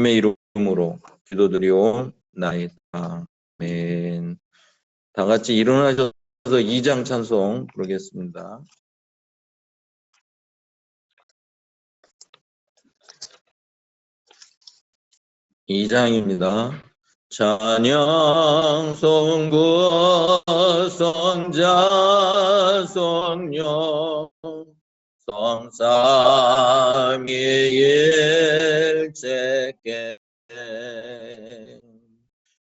예수님의 이름으로 기도드리옵나이다. 아멘. 다 같이 일어나셔서 2장 찬송 부르겠습니다. 2장입니다. 찬양 성부 성자 성령 성삼위일체께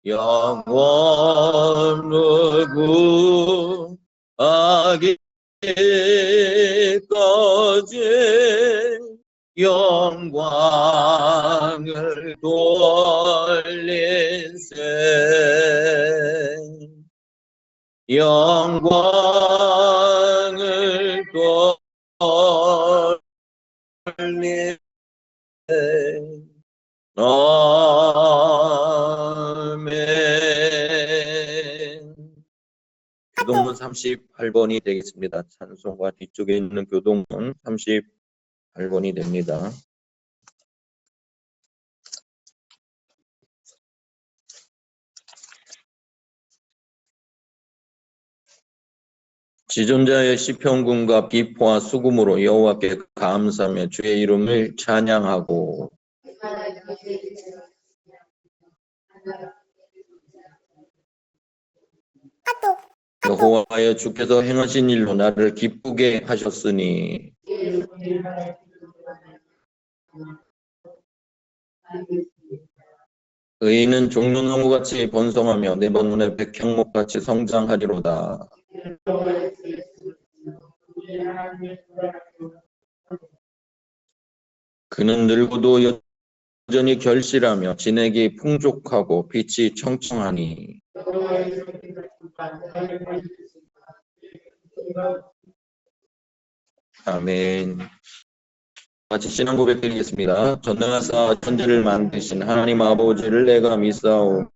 영원무구하기까지 영광을 돌린세 영광을 돌린세 아멘. 교동문 38번이 되겠습니다. 찬송과 뒤쪽에 있는 교동문 38번이 됩니다. 지존자의 시편군과 비포와 수금으로 여호와께 감사하며 주의 이름을 찬양하고 여호와여 주께서 행하신 일로 나를 기쁘게 하셨으니 의인은 종려나무같이 번성하며 네바논의 백향목같이 성장하리로다. 그는 늙어도 여전히 결실하며 진액이 풍족하고 빛이 청청하니 아멘. 같이 신앙 고백드리겠습니다. 전능하사 천지를 만드신 하나님 아버지를 내가 믿사오며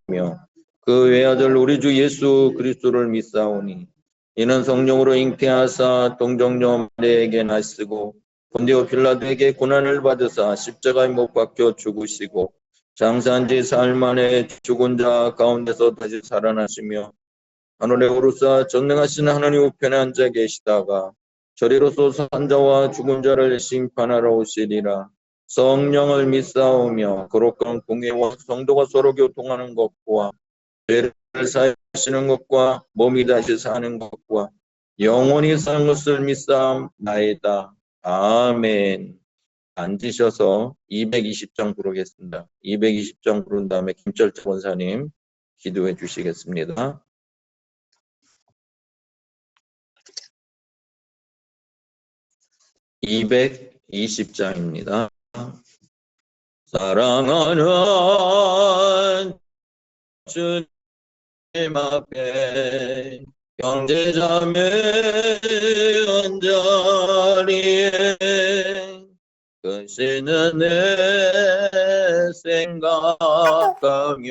그 외아들 우리 주 예수 그리스도를 믿사오니 이는 성령으로 잉태하사 동정녀 마리아에게 나시고 본디오 빌라도에게 고난을 받으사 십자가에 못 박혀 죽으시고 장사한 지 사흘 만에 죽은 자 가운데서 다시 살아나시며 하늘에 오르사 전능하신 하나님 우편에 앉아 계시다가 저리로서 산자와 죽은 자를 심판하러 오시리라. 성령을 믿사오며 거룩한 공예와 성도가 서로 교통하는 것과 죄를 사하시는 것과 몸이 다시 사는 것과 영원히 사는 것을 믿사옵나이다. 아멘. 앉으셔서 220장 부르겠습니다. 220장 부른 다음에 김철태 권사님 기도해 주시겠습니다. (220장입니다) 사랑하는 주님 앞에 형제자매 언자리에 크시는 내 생각하며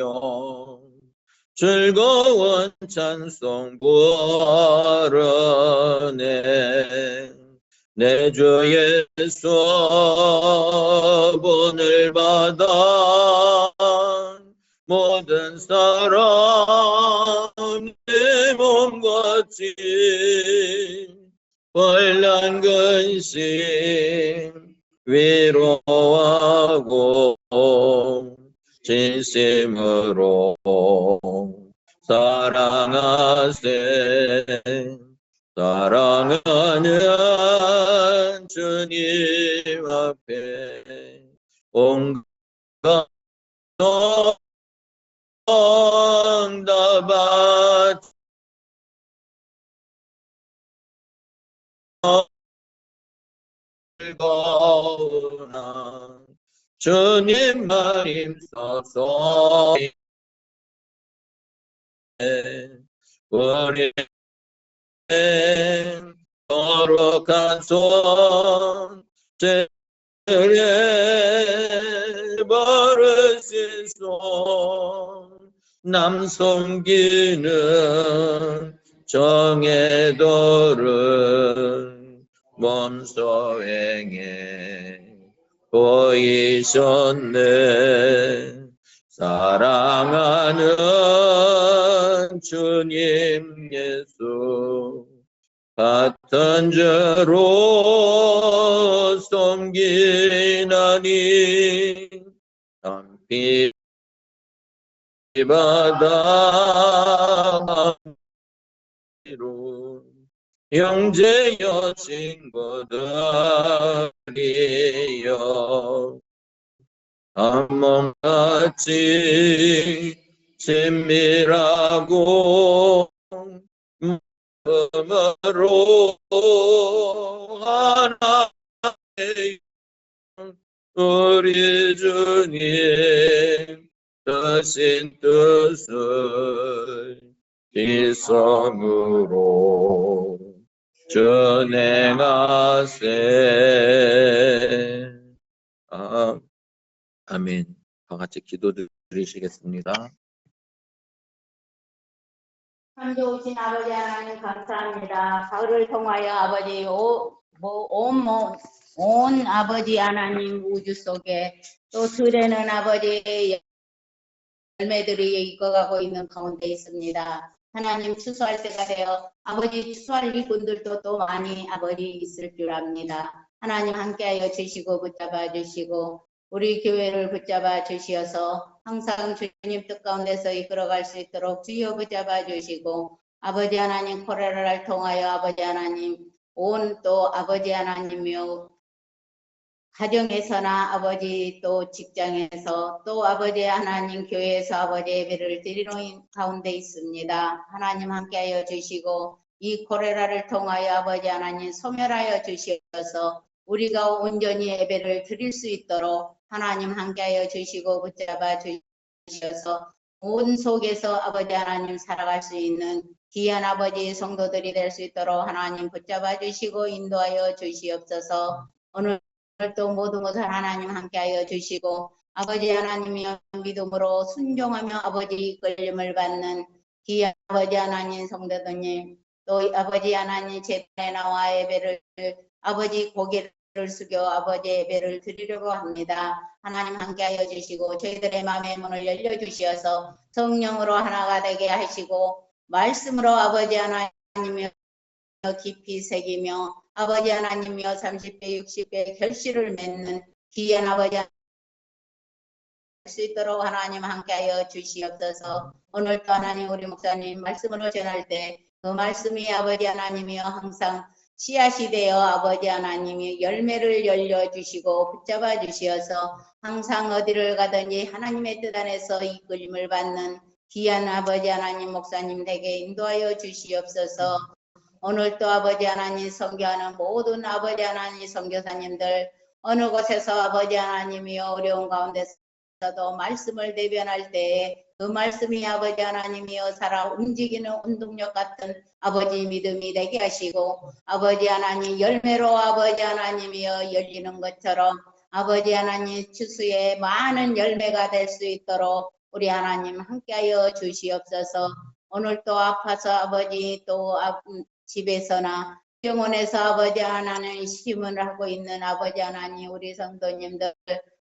즐거운 찬송 부르네. 내 주 예수 본을 받아 모든 사람 내 몸같이 환난 근심 위로하고 진심으로 사랑하세. 사랑하는 주님 앞에 온갖 응답받 즐거우나 주님 말씀 써서 우리 거룩한 손 제를 버르신 손 남 섬기는 정의도를 몸소 행해 보이셨네. 나는 주님 예수 같은 죄로 섬기나니 담비 바다 형제여 친구들이여 한 몸같이 친밀하고 마음으로 하나의 우리 주님 하신 뜻을 이성으로 전행하세. 아멘. 다 같이 기도 드리시겠습니다. 참 좋으신 아버지 하나님 감사합니다. 가을을 통하여 아버지 온 아버지 하나님 우주 속에 또 들에는 아버지의 열매들이 익어가고 있는 가운데 있습니다. 하나님 추수할 때가 되어 아버지 추수할 일꾼들도 또 많이 아버지 있을 줄 압니다. 하나님 함께하여 주시고 붙잡아 주시고 우리 교회를 붙잡아 주시어서 항상 주님 뜻 가운데서 이끌어갈 수 있도록 주여 붙잡아 주시고 아버지 하나님 코로나를 통하여 아버지 하나님 온 또 아버지 하나님이요 가정에서나 아버지 또 직장에서 또 아버지 하나님 교회에서 아버지 예배를 드리는 가운데 있습니다. 하나님 함께하여 주시고 이 코로나를 통하여 아버지 하나님 소멸하여 주시어서 우리가 온전히 예배를 드릴 수 있도록 하나님 함께하여 주시고 붙잡아 주셔서 온 속에서 아버지 하나님 살아갈 수 있는 귀한 아버지 성도들이 될 수 있도록 하나님 붙잡아 주시고 인도하여 주시옵소서. 오늘 또 모든 것을 하나님 함께하여 주시고 아버지 하나님이여 믿음으로 순종하며 아버지 이끌림을 받는 귀한 아버지 하나님 성도들님 또 아버지 하나님 제단에 나와 예배를 아버지 고개를 숙여 아버지 예배를 드리려고 합니다. 하나님 함께하여 주시고 저희들의 마음의 문을 열려주시어서 성령으로 하나가 되게 하시고 말씀으로 아버지 하나님이여 깊이 새기며 아버지 하나님이여 30배 60배 결실을 맺는 귀한 아버지 할 수 있도록 하나님 함께하여 주시옵소서. 오늘도 하나님 우리 목사님 말씀으로 전할 때 그 말씀이 아버지 하나님이여 항상 씨앗이 되어 아버지 하나님이 열매를 열려주시고 붙잡아 주시어서 항상 어디를 가든지 하나님의 뜻 안에서 이끌림을 받는 귀한 아버지 하나님 목사님 되게 인도하여 주시옵소서. 오늘 또 아버지 하나님 선교하는 모든 아버지 하나님 선교사님들 어느 곳에서 아버지 하나님이 어려운 가운데서도 말씀을 대변할 때 그 말씀이 아버지 하나님이여 살아 움직이는 운동력 같은 아버지 믿음이 되게 하시고 아버지 하나님 열매로 아버지 하나님이여 열리는 것처럼 아버지 하나님 추수에 많은 열매가 될 수 있도록 우리 하나님 함께하여 주시옵소서. 오늘 또 아파서 아버지 또 집에서나 병원에서 아버지 하나님 심을 하고 있는 아버지 하나님 우리 성도님들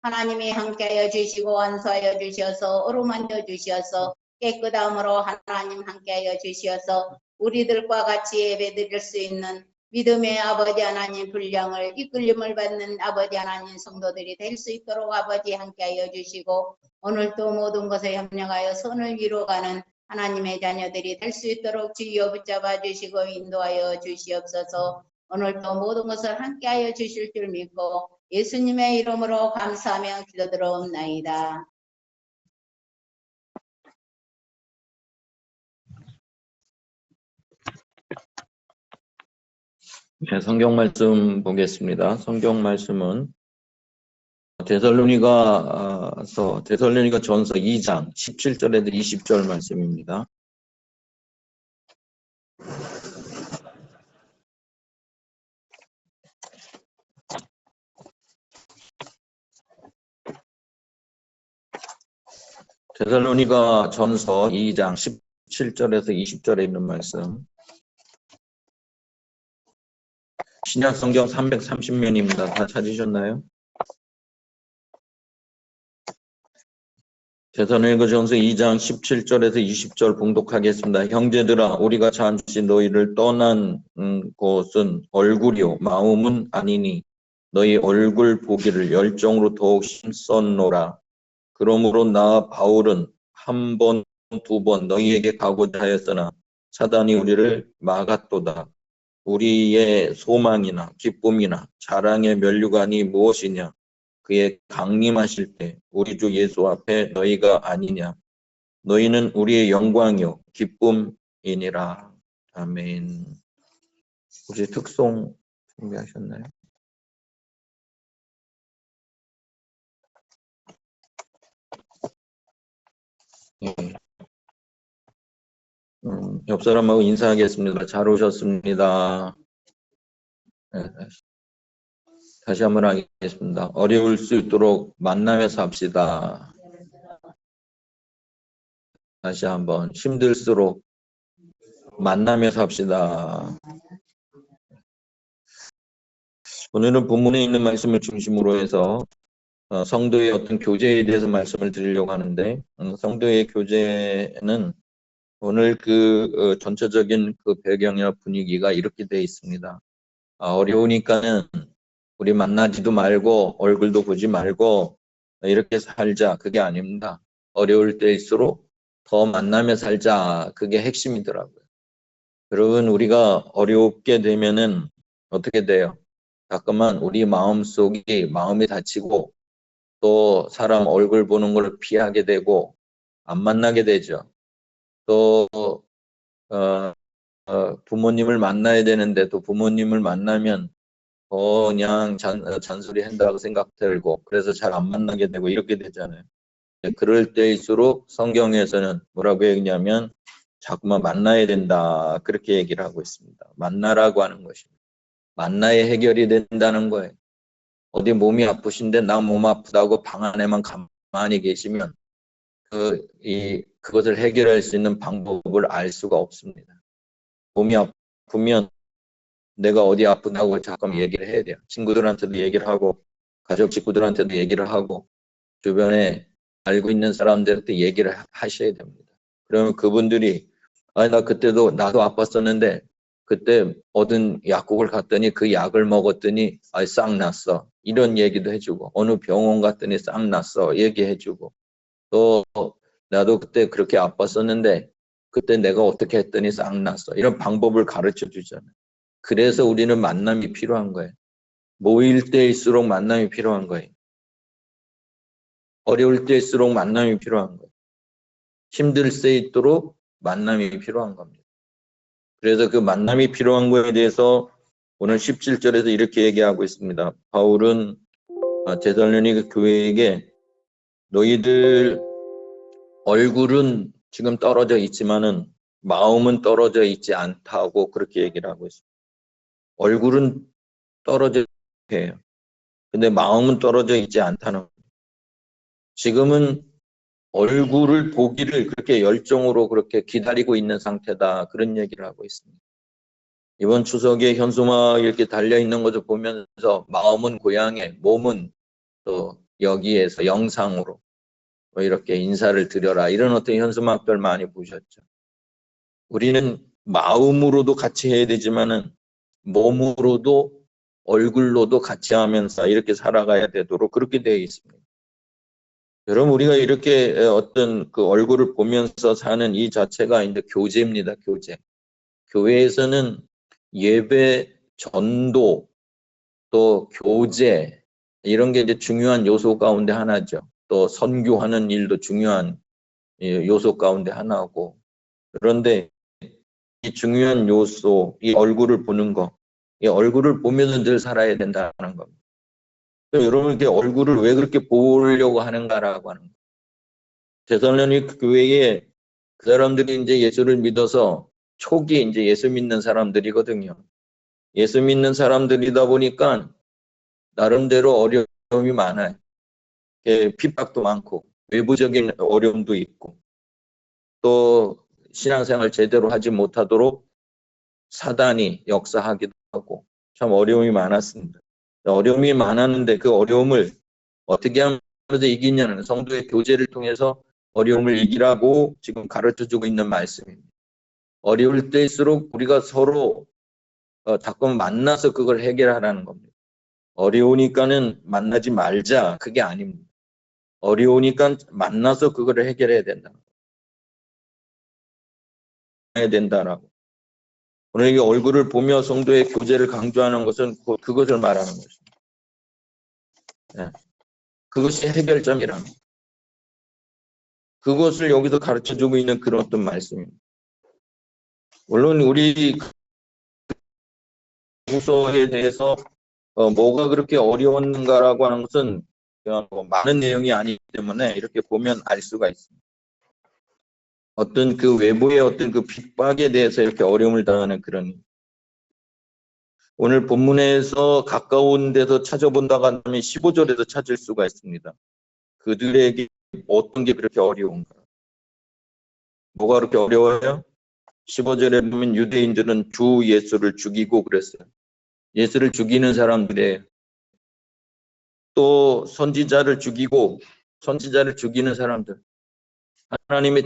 하나님이 함께하여 주시고 완수하여 주셔서 어루만져 주셔서 깨끗함으로 하나님 함께하여 주셔서 우리들과 같이 예배 드릴 수 있는 믿음의 아버지 하나님 분량을 이끌림을 받는 아버지 하나님 성도들이 될 수 있도록 아버지 함께하여 주시고 오늘 또 모든 것에 협력하여 선을 이루어가는 하나님의 자녀들이 될 수 있도록 주여 붙잡아 주시고 인도하여 주시옵소서. 오늘도 모든 것을 함께하여 주실 줄 믿고 예수님의 이름으로 감사하며 기도드리옵나이다. 네, 성경 말씀 보겠습니다. 성경 말씀은 데살로니가 전서 2장 17절에서 20절 말씀입니다. 데살로니가 전서 2장 17절에서 20절에 있는 말씀. 신약 성경 330면입니다. 다 찾으셨나요? 데살로니가전서 2장 17절에서 20절 봉독하겠습니다. 형제들아, 우리가 잠시 너희를 떠난 곳은 얼굴이요 마음은 아니니 너희 얼굴 보기를 열정으로 더욱 힘썼노라. 그러므로 나 바울은 한 번, 두 번 너희에게 가고자 하였으나 사단이 우리를 막았도다. 우리의 소망이나 기쁨이나 자랑의 면류관이 무엇이냐? 그의 강림하실 때 우리 주 예수 앞에 너희가 아니냐? 너희는 우리의 영광이요 기쁨이니라. 아멘. 혹시 특송 준비하셨나요? 네. 옆 사람하고 인사하겠습니다. 잘 오셨습니다. 네, 다시 한번 하겠습니다. 어려울 수 있도록 만나면서 합시다. 다시 한번 힘들수록 만나면서 합시다. 오늘은 본문에 있는 말씀을 중심으로 해서 성도의 어떤 교제에 대해서 말씀을 드리려고 하는데 성도의 교제는 오늘 그 전체적인 그 배경이나 분위기가 이렇게 되어 있습니다. 어려우니까는 우리 만나지도 말고 얼굴도 보지 말고 이렇게 살자. 그게 아닙니다. 어려울 때일수록 더 만나며 살자. 그게 핵심이더라고요. 여러분, 우리가 어렵게 되면은 어떻게 돼요? 자꾸만 우리 마음이 다치고 또 사람 얼굴 보는 걸 피하게 되고 안 만나게 되죠. 또 부모님을 만나야 되는데 또 부모님을 만나면 그냥 잔소리 한다고 생각 들고 그래서 잘 안 만나게 되고 이렇게 되잖아요. 그럴 때일수록 성경에서는 뭐라고 얘기냐면 자꾸만 만나야 된다 그렇게 얘기를 하고 있습니다. 만나라고 하는 것입니다. 만나야 해결이 된다는 거예요. 어디 몸이 아프신데 나 몸 아프다고 방 안에만 가만히 계시면 그것을 해결할 수 있는 방법을 알 수가 없습니다. 몸이 아프면 내가 어디 아프다고 잠깐 얘기를 해야 돼요. 친구들한테도 얘기를 하고 가족 식구들한테도 얘기를 하고 주변에 알고 있는 사람들한테 얘기를 하셔야 됩니다. 그러면 그분들이 나 그때도 나도 아팠었는데 그때 얻은 약국을 갔더니 그 약을 먹었더니 싹 났어. 이런 얘기도 해주고 어느 병원 갔더니 싹 났어. 얘기해주고 또 나도 그때 그렇게 아팠었는데 그때 내가 어떻게 했더니 싹 났어. 이런 방법을 가르쳐 주잖아요. 그래서 우리는 만남이 필요한 거예요. 모일 때일수록 만남이 필요한 거예요. 어려울 때일수록 만남이 필요한 거예요. 힘들 때 있도록 만남이 필요한 겁니다. 그래서 그 만남이 필요한 거에 대해서 오늘 17절에서 이렇게 얘기하고 있습니다. 바울은 데살로니가 교회에게 너희들 얼굴은 지금 떨어져 있지만은 마음은 떨어져 있지 않다고 그렇게 얘기를 하고 있습니다. 얼굴은 떨어져 해요. 근데 마음은 떨어져 있지 않다는 거예요. 지금은 얼굴을 보기를 그렇게 열정으로 그렇게 기다리고 있는 상태다. 그런 얘기를 하고 있습니다. 이번 추석에 현수막 이렇게 달려있는 것을 보면서 마음은 고향에, 몸은 또 여기에서 영상으로 뭐 이렇게 인사를 드려라. 이런 어떤 현수막들 많이 보셨죠. 우리는 마음으로도 같이 해야 되지만은 몸으로도 얼굴로도 같이 하면서 이렇게 살아가야 되도록 그렇게 되어 있습니다. 여러분, 우리가 이렇게 어떤 그 얼굴을 보면서 사는 이 자체가 이제 교제입니다. 교제. 교회에서는 예배, 전도, 또 교제 이런 게 이제 중요한 요소 가운데 하나죠. 또 선교하는 일도 중요한 요소 가운데 하나고. 그런데 이 중요한 요소, 이 얼굴을 보는 거, 이 얼굴을 보면서 늘 살아야 된다는 겁니다. 여러분, 이렇게 얼굴을 왜 그렇게 보려고 하는가라고 하는 거예요. 데살로니가 교회에 그 사람들이 이제 예수를 믿어서 초기 이제 예수 믿는 사람들이거든요. 예수 믿는 사람들이다 보니까 나름대로 어려움이 많아요. 핍박도 많고 외부적인 어려움도 있고 또 신앙생활 제대로 하지 못하도록 사단이 역사하기도 하고 참 어려움이 많았습니다. 어려움이 많았는데 그 어려움을 어떻게 하면서 이기냐는 성도의 교제를 통해서 어려움을 이기라고 지금 가르쳐주고 있는 말씀입니다. 어려울 때일수록 우리가 서로 자꾸 만나서 그걸 해결하라는 겁니다. 어려우니까는 만나지 말자, 그게 아닙니다. 어려우니까 만나서 그거를 해결해야 된다. 해야 된다라고. 오늘 이 얼굴을 보며 성도의 교제를 강조하는 것은 그것을 말하는 것입니다. 네. 그것이 해결점이랍니다. 그것을 여기서 가르쳐주고 있는 그런 어떤 말씀입니다. 물론 우리 부서에 대해서 뭐가 그렇게 어려웠는가라고 하는 것은 많은 내용이 아니기 때문에 이렇게 보면 알 수가 있습니다. 어떤 그 외부의 어떤 그 핍박에 대해서 이렇게 어려움을 당하는 그런, 오늘 본문에서 가까운 데서 찾아본다고 하면 15절에서 찾을 수가 있습니다. 그들에게 어떤 게 그렇게 어려운가? 뭐가 그렇게 어려워요? 15절에 보면 유대인들은 주 예수를 죽이고 그랬어요. 예수를 죽이는 사람들이에요. 또 선지자를 죽이고 선지자를 죽이는 사람들. 하나님의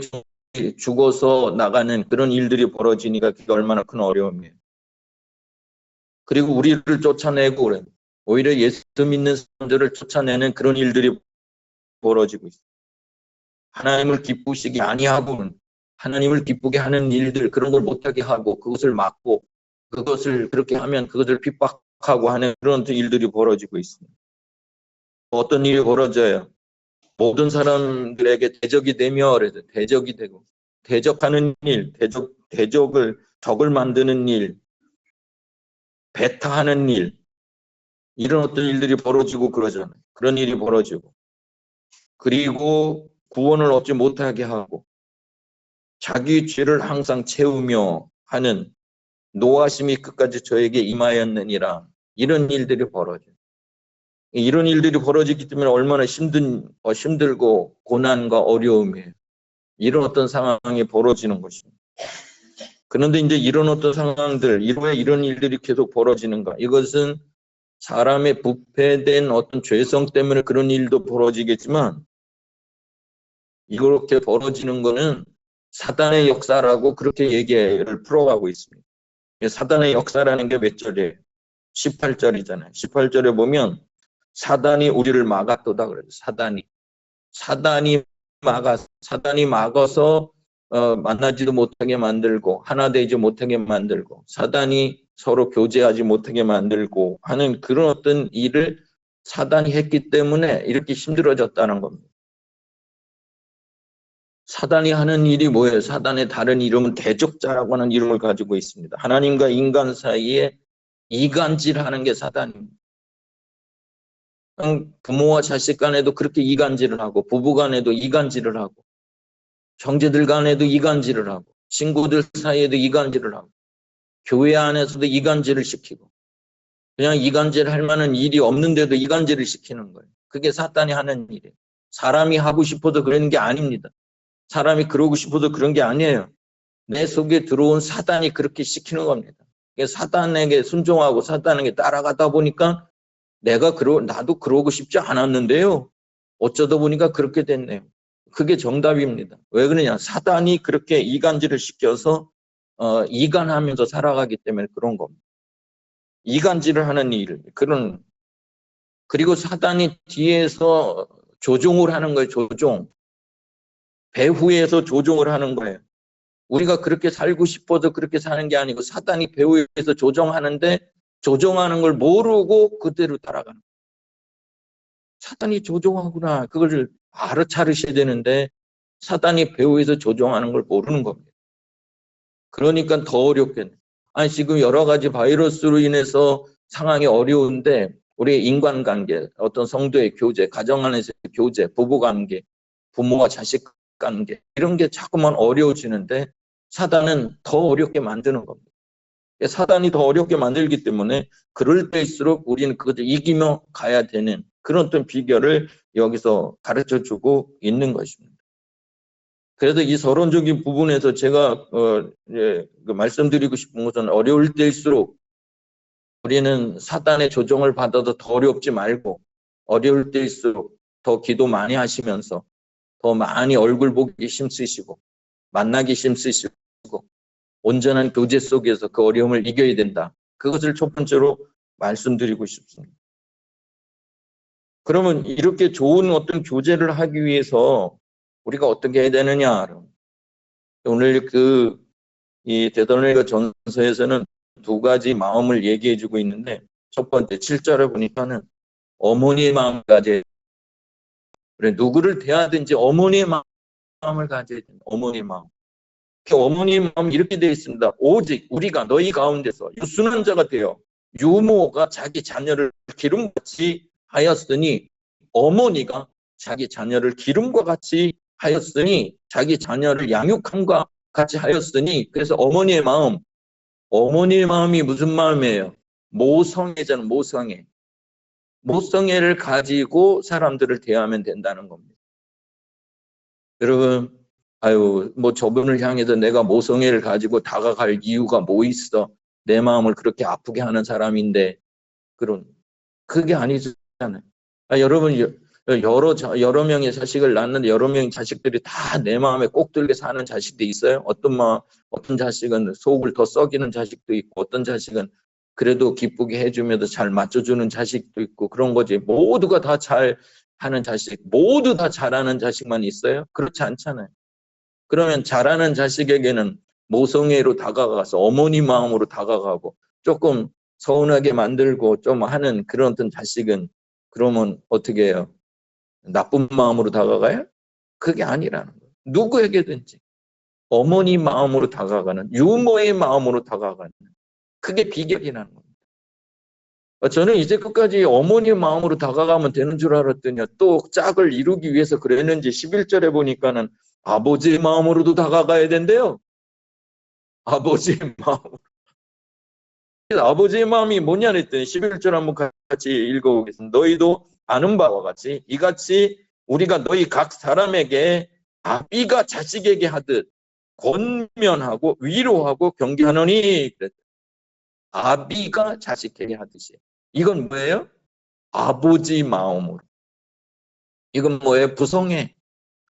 죽어서 나가는 그런 일들이 벌어지니까 그게 얼마나 큰 어려움이에요. 그리고 우리를 쫓아내고 그래요. 오히려 예수 믿는 사람들을 쫓아내는 그런 일들이 벌어지고 있어요. 하나님을 기쁘시게 아니하고 하나님을 기쁘게 하는 일들, 그런 걸 못하게 하고 그것을 막고 그것을 그렇게 하면 그것을 핍박하고 하는 그런 일들이 벌어지고 있습니다. 어떤 일이 벌어져요? 모든 사람들에게 대적이 되며 그래서 대적이 되고 대적하는 일, 적을 만드는 일, 배타하는 일, 이런 어떤 일들이 벌어지고 그러잖아요. 그런 일이 벌어지고, 그리고 구원을 얻지 못하게 하고 자기 죄를 항상 채우며 하는 노하심이 끝까지 저에게 임하였느니라, 이런 일들이 벌어져요. 이런 일들이 벌어지기 때문에 얼마나 힘들고 고난과 어려움이에요. 이런 어떤 상황이 벌어지는 것입니다. 그런데 이제 이런 어떤 상황들, 왜 이런 일들이 계속 벌어지는가? 이것은 사람의 부패된 어떤 죄성 때문에 그런 일도 벌어지겠지만, 이렇게 벌어지는 것은 사단의 역사라고 그렇게 얘기를 풀어가고 있습니다. 사단의 역사라는 게 몇 절이에요? 18절이잖아요. 18절에 보면 사단이 우리를 막았도다 그래요. 사단이 막아서 만나지도 못하게 만들고 하나 되지 못하게 만들고 사단이 서로 교제하지 못하게 만들고 하는 그런 어떤 일을 사단이 했기 때문에 이렇게 힘들어졌다는 겁니다. 사단이 하는 일이 뭐예요? 사단의 다른 이름은 대적자라고 하는 이름을 가지고 있습니다. 하나님과 인간 사이에 이간질하는 게 사단입니다. 부모와 자식 간에도 그렇게 이간질을 하고, 부부 간에도 이간질을 하고, 형제들 간에도 이간질을 하고, 친구들 사이에도 이간질을 하고, 교회 안에서도 이간질을 시키고, 그냥 이간질 할 만한 일이 없는데도 이간질을 시키는 거예요. 그게 사단이 하는 일이에요. 사람이 하고 싶어서 그러는 게 아닙니다. 사람이 그러고 싶어서 그런 게 아니에요. 내 속에 들어온 사단이 그렇게 시키는 겁니다. 사단에게 순종하고 사단에게 따라가다 보니까 나도 그러고 싶지 않았는데요, 어쩌다 보니까 그렇게 됐네요. 그게 정답입니다. 왜 그러냐? 사단이 그렇게 이간질을 시켜서 이간하면서 살아가기 때문에 그런 겁니다. 이간질을 하는 일, 그리고 사단이 뒤에서 조종을 하는 거예요. 배후에서 조종을 하는 거예요. 우리가 그렇게 살고 싶어서 그렇게 사는 게 아니고 사단이 배후에서 조종하는데 조종하는 걸 모르고 그대로 따라가는 거예요. 사단이 조종하구나, 그걸 알아차리셔야 되는데 사단이 배후에서 조종하는 걸 모르는 겁니다. 그러니까 더 어렵겠네. 아니, 지금 여러 가지 바이러스로 인해서 상황이 어려운데 우리 인간관계, 어떤 성도의 교제, 가정 안에서의 교제, 부부관계, 부모와 자식 관계, 이런 게 자꾸만 어려워지는데 사단은 더 어렵게 만드는 겁니다. 사단이 더 어렵게 만들기 때문에 그럴 때일수록 우리는 그것을 이기며 가야 되는 그런 어떤 비결을 여기서 가르쳐주고 있는 것입니다. 그래서 이 서론적인 부분에서 제가 말씀드리고 싶은 것은, 어려울 때일수록 우리는 사단의 조종을 받아도 더 어렵지 말고 어려울 때일수록 더 기도 많이 하시면서 더 많이 얼굴 보기 힘쓰시고 만나기 힘쓰시고 온전한 교제 속에서 그 어려움을 이겨야 된다. 그것을 첫 번째로 말씀드리고 싶습니다. 그러면 이렇게 좋은 어떤 교제를 하기 위해서 우리가 어떻게 해야 되느냐? 오늘 이 데살로니가 전서에서는 두 가지 마음을 얘기해 주고 있는데, 첫 번째 7절에 보니까는 어머니의 마음을 가져야 된다. 그래, 누구를 대하든지 어머니의 마음을 가져야 된다. 어머니의 마음. 그 어머니의 마음이 이렇게 되어 있습니다. 오직 우리가 너희 가운데서 유순한 자가 되어 유모가 자기 자녀를 기름같이 하였으니, 어머니가 자기 자녀를 기름과 같이 하였으니, 자기 자녀를 양육함과 같이 하였으니, 그래서 어머니의 마음이 무슨 마음이에요? 모성애잖아요. 모성애를 가지고 사람들을 대하면 된다는 겁니다. 여러분, 뭐 저분을 향해서 내가 모성애를 가지고 다가갈 이유가 뭐 있어? 내 마음을 그렇게 아프게 하는 사람인데, 그게 아니잖아요. 여러분, 여러 명의 자식을 낳는데 여러 명의 자식들이 다 내 마음에 꼭 들게 사는 자식도 있어요. 어떤 자식은 속을 더 썩이는 자식도 있고, 어떤 자식은 그래도 기쁘게 해주면서 잘 맞춰주는 자식도 있고, 그런 거지. 모두가 다 잘하는 자식, 모두 다 잘하는 자식만 있어요? 그렇지 않잖아요. 그러면 잘하는 자식에게는 모성애로 다가가서 어머니 마음으로 다가가고, 조금 서운하게 만들고 좀 하는 그런 어떤 자식은 그러면 어떻게 해요? 나쁜 마음으로 다가가요? 그게 아니라는 거예요. 누구에게든지 어머니 마음으로 다가가는, 유모의 마음으로 다가가는, 그게 비결이라는 겁니다. 저는 이제 끝까지 어머니 마음으로 다가가면 되는 줄 알았더니 또 짝을 이루기 위해서 그랬는지 11절에 보니까는 아버지의 마음으로도 다가가야 된대요. 아버지의 마음으로. 아버지의 마음이 뭐냐 했더니 11절 한번 같이 읽어보겠습니다. 너희도 아는 바와 같이 이같이 우리가 너희 각 사람에게 아비가 자식에게 하듯 권면하고 위로하고 경계하노니, 아비가 자식에게 하듯이. 이건 뭐예요? 아버지 마음으로. 이건 뭐예요? 부성애.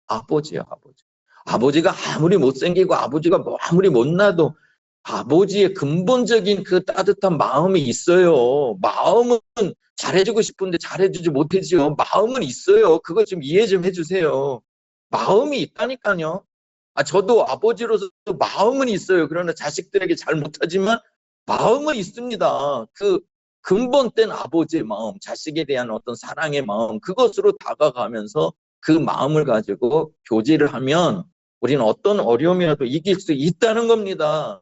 아버지요, 아버지. 아버지가 아무리 못생기고 아버지가 아무리 못나도 아버지의 근본적인 그 따뜻한 마음이 있어요. 마음은 잘해주고 싶은데 잘해주지 못하지요. 마음은 있어요. 그거 좀 이해 좀 해주세요. 마음이 있다니까요. 저도 아버지로서 마음은 있어요. 그러나 자식들에게 잘 못하지만 마음은 있습니다. 그 근본된 아버지의 마음, 자식에 대한 어떤 사랑의 마음, 그것으로 다가가면서 그 마음을 가지고 교제를 하면 우리는 어떤 어려움이라도 이길 수 있다는 겁니다.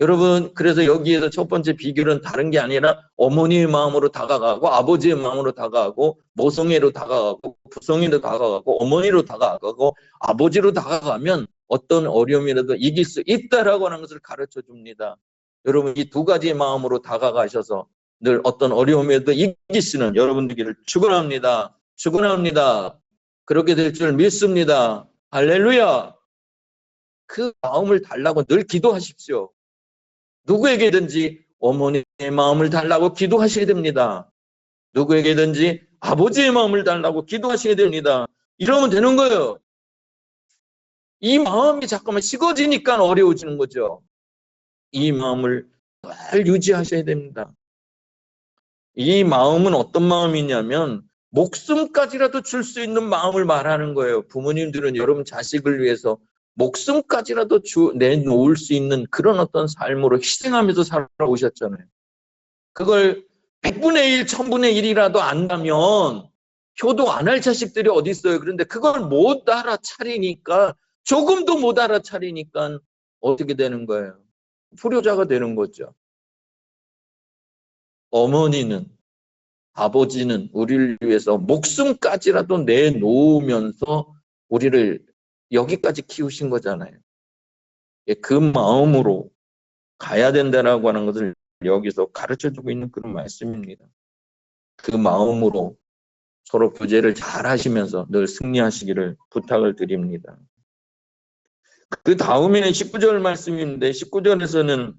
여러분, 그래서 여기에서 첫 번째 비결은 다른 게 아니라 어머니의 마음으로 다가가고, 아버지의 마음으로 다가가고, 모성애로 다가가고, 부성애로 다가가고, 어머니로 다가가고, 아버지로 다가가면 어떤 어려움이라도 이길 수 있다라고 하는 것을 가르쳐 줍니다. 여러분, 이 두 가지의 마음으로 다가가셔서 늘 어떤 어려움에도 이기시는 여러분 되기를 축원합니다. 축원합니다. 그렇게 될 줄 믿습니다. 할렐루야. 그 마음을 달라고 늘 기도하십시오. 누구에게든지 어머니의 마음을 달라고 기도하셔야 됩니다. 누구에게든지 아버지의 마음을 달라고 기도하셔야 됩니다. 이러면 되는 거예요. 이 마음이 잠깐만 식어지니까 어려워지는 거죠. 이 마음을 잘 유지하셔야 됩니다. 이 마음은 어떤 마음이냐면 목숨까지라도 줄 수 있는 마음을 말하는 거예요. 부모님들은 여러분 자식을 위해서 목숨까지라도 내놓을 수 있는 그런 어떤 삶으로 희생하면서 살아오셨잖아요. 그걸 100분의 1, 1000분의 1이라도 안다면 효도 안 할 자식들이 어디 있어요. 그런데 그걸 못 알아차리니까, 조금도 못 알아차리니까 어떻게 되는 거예요? 불효자가 되는 거죠. 어머니는, 아버지는 우리를 위해서 목숨까지라도 내놓으면서 우리를 여기까지 키우신 거잖아요. 그 마음으로 가야 된다라고 하는 것을 여기서 가르쳐주고 있는 그런 말씀입니다. 그 마음으로 서로 교제를 잘 하시면서 늘 승리하시기를 부탁을 드립니다. 그 다음에는 19절 말씀인데, 19절에서는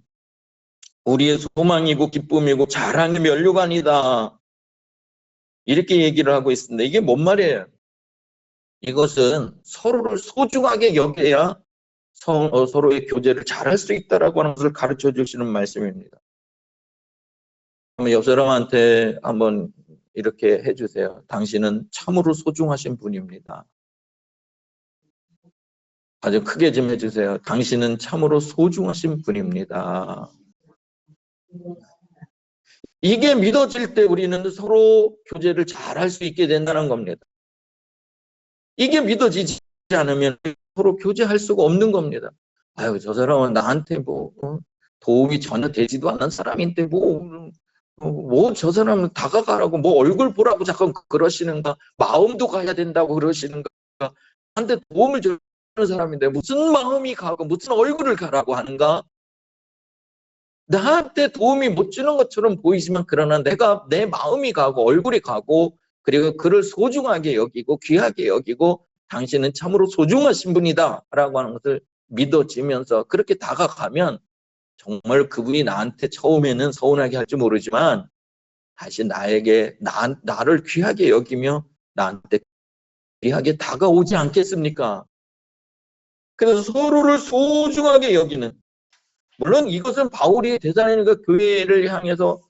우리의 소망이고 기쁨이고 자랑의 면류관이다, 이렇게 얘기를 하고 있습니다. 이게 뭔 말이에요? 이것은 서로를 소중하게 여겨야 서로의 교제를 잘할 수 있다라고 하는 것을 가르쳐 주시는 말씀입니다. 그럼 옆 사람한테 한번 이렇게 해주세요. 당신은 참으로 소중하신 분입니다. 아주 크게 좀 해주세요. 당신은 참으로 소중하신 분입니다. 이게 믿어질 때 우리는 서로 교제를 잘할 수 있게 된다는 겁니다. 이게 믿어지지 않으면 서로 교제할 수가 없는 겁니다. 아유, 저 사람은 나한테 도움이 전혀 되지도 않는 사람인데 저 사람은 다가가라고 얼굴 보라고 자꾸 그러시는가, 마음도 가야 된다고 그러시는가, 나한테 도움을 주는 사람인데 무슨 마음이 가고 무슨 얼굴을 가라고 하는가. 나한테 도움이 못 주는 것처럼 보이지만 그러나 내 마음이 가고 얼굴이 가고 그리고 그를 소중하게 여기고 귀하게 여기고 당신은 참으로 소중하신 분이다 라고 하는 것을 믿어지면서 그렇게 다가가면 정말 그분이 나한테 처음에는 서운하게 할지 모르지만 다시 나를 귀하게 여기며 나한테 귀하게 다가오지 않겠습니까? 그래서 서로를 소중하게 여기는, 물론 이것은 바울이 데살로니가 교회를 향해서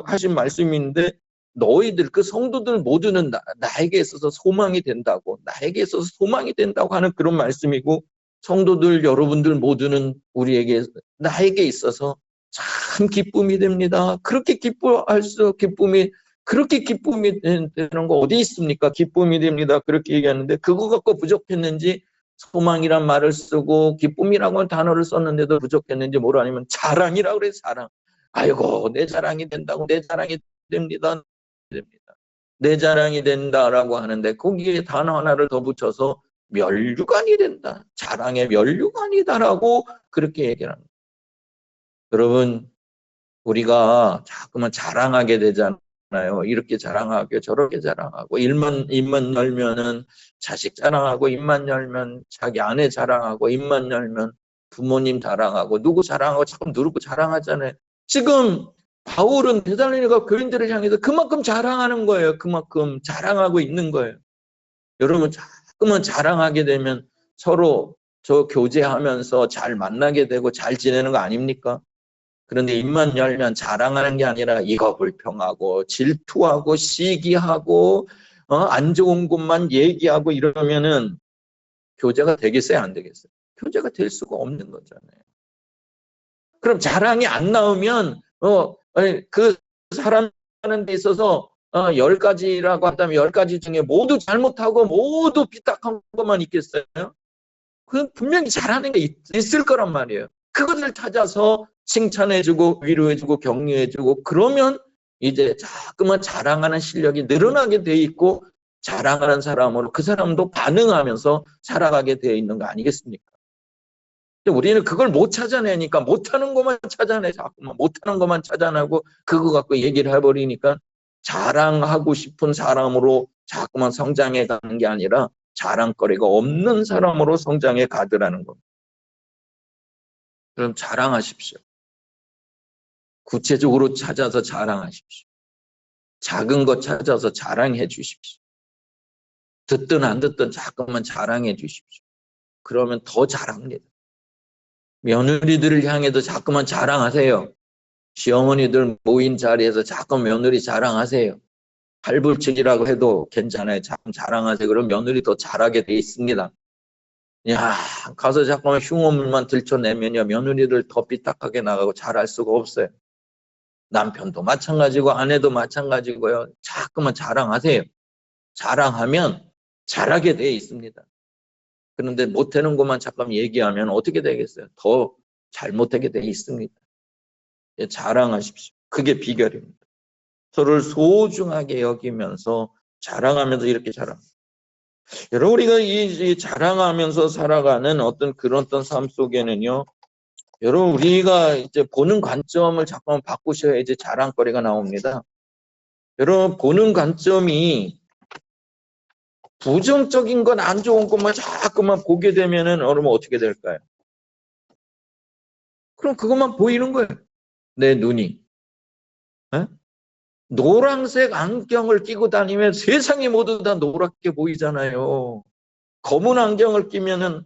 하신 말씀인데, 너희들 그 성도들 모두는 나에게 있어서 소망이 된다고, 나에게 있어서 소망이 된다고 하는 그런 말씀이고, 성도들 여러분들 모두는 나에게 있어서 참 기쁨이 됩니다. 그렇게 그렇게 기쁨이 되는 거 어디 있습니까? 기쁨이 됩니다. 그렇게 얘기하는데 그거 갖고 부족했는지 소망이란 말을 쓰고 기쁨이라고 하는 단어를 썼는데도 부족했는지 뭐라 아니면 자랑이라고 그래. 자랑. 아이고 내 자랑이 된다고, 내 자랑이 됩니다. 내 자랑이 된다라고 하는데 거기에 단어 하나를 더 붙여서 면류관이 된다. 자랑의 면류관이다라고 그렇게 얘기를 합니다. 여러분, 우리가 자꾸만 자랑하게 되잖아요. 이렇게 자랑하고 저렇게 자랑하고 입만 열면은 자식 자랑하고, 입만 열면 자기 아내 자랑하고, 입만 열면 부모님 자랑하고, 누구 자랑하고 자꾸 누르고 자랑하잖아요. 지금 바울은 데살로니가 교인들을 향해서 그만큼 자랑하는 거예요. 그만큼 자랑하고 있는 거예요. 여러분, 자꾸만 자랑하게 되면 서로 저 교제하면서 잘 만나게 되고 잘 지내는 거 아닙니까? 그런데 입만 열면 자랑하는 게 아니라 이거 불평하고 질투하고 시기하고 안 좋은 것만 얘기하고 이러면은 교제가 되겠어요? 안 되겠어요? 교제가 될 수가 없는 거잖아요. 그럼 자랑이 안 나오면 그 사람 하는 데 있어서 10가지라고 한다면 10가지 중에 모두 잘못하고 모두 삐딱한 것만 있겠어요? 그 분명히 잘하는 게 있을 거란 말이에요. 그것을 찾아서 칭찬해주고 위로해주고 격려해주고 그러면 이제 자꾸만 자랑하는 실력이 늘어나게 돼 있고 자랑하는 사람으로 그 사람도 반응하면서 살아가게 되어 있는 거 아니겠습니까? 근데 우리는 그걸 못 찾아내니까 못하는 것만 찾아내, 자꾸만 못하는 것만 찾아내고 그거 갖고 얘기를 해버리니까 자랑하고 싶은 사람으로 자꾸만 성장해 가는 게 아니라 자랑거리가 없는 사람으로 성장해 가더라는 겁니다. 그럼 자랑하십시오. 구체적으로 찾아서 자랑하십시오. 작은 것 찾아서 자랑해 주십시오. 듣든 안 듣든 자꾸만 자랑해 주십시오. 그러면 더 잘합니다. 며느리들을 향해도 자꾸만 자랑하세요. 시어머니들 모인 자리에서 자꾸 며느리 자랑하세요. 팔불출이라고 해도 괜찮아요. 자꾸 자랑하세요. 그럼 며느리 더 잘하게 돼 있습니다. 야, 가서 자꾸만 흉어물만 들춰내면요, 며느리를 더 삐딱하게 나가고 잘할 수가 없어요. 남편도 마찬가지고 아내도 마찬가지고요. 자꾸만 자랑하세요. 자랑하면 잘하게 돼 있습니다. 그런데 못하는 것만 잠깐 얘기하면 어떻게 되겠어요? 더 잘못하게 돼 있습니다. 자랑하십시오. 그게 비결입니다. 서로를 소중하게 여기면서 자랑하면서 이렇게 자랑합니다. 여러분, 우리가 이 자랑하면서 살아가는 그런 삶 속에는요, 여러분, 우리가 이제 보는 관점을 잠깐 바꾸셔야 이제 자랑거리가 나옵니다. 여러분, 보는 관점이 부정적인 건 안 좋은 것만 자꾸만 보게 되면은 여러분 어떻게 될까요? 그럼 그것만 보이는 거예요. 내 눈이. 에? 노란색 안경을 끼고 다니면 세상이 모두 다 노랗게 보이잖아요. 검은 안경을 끼면은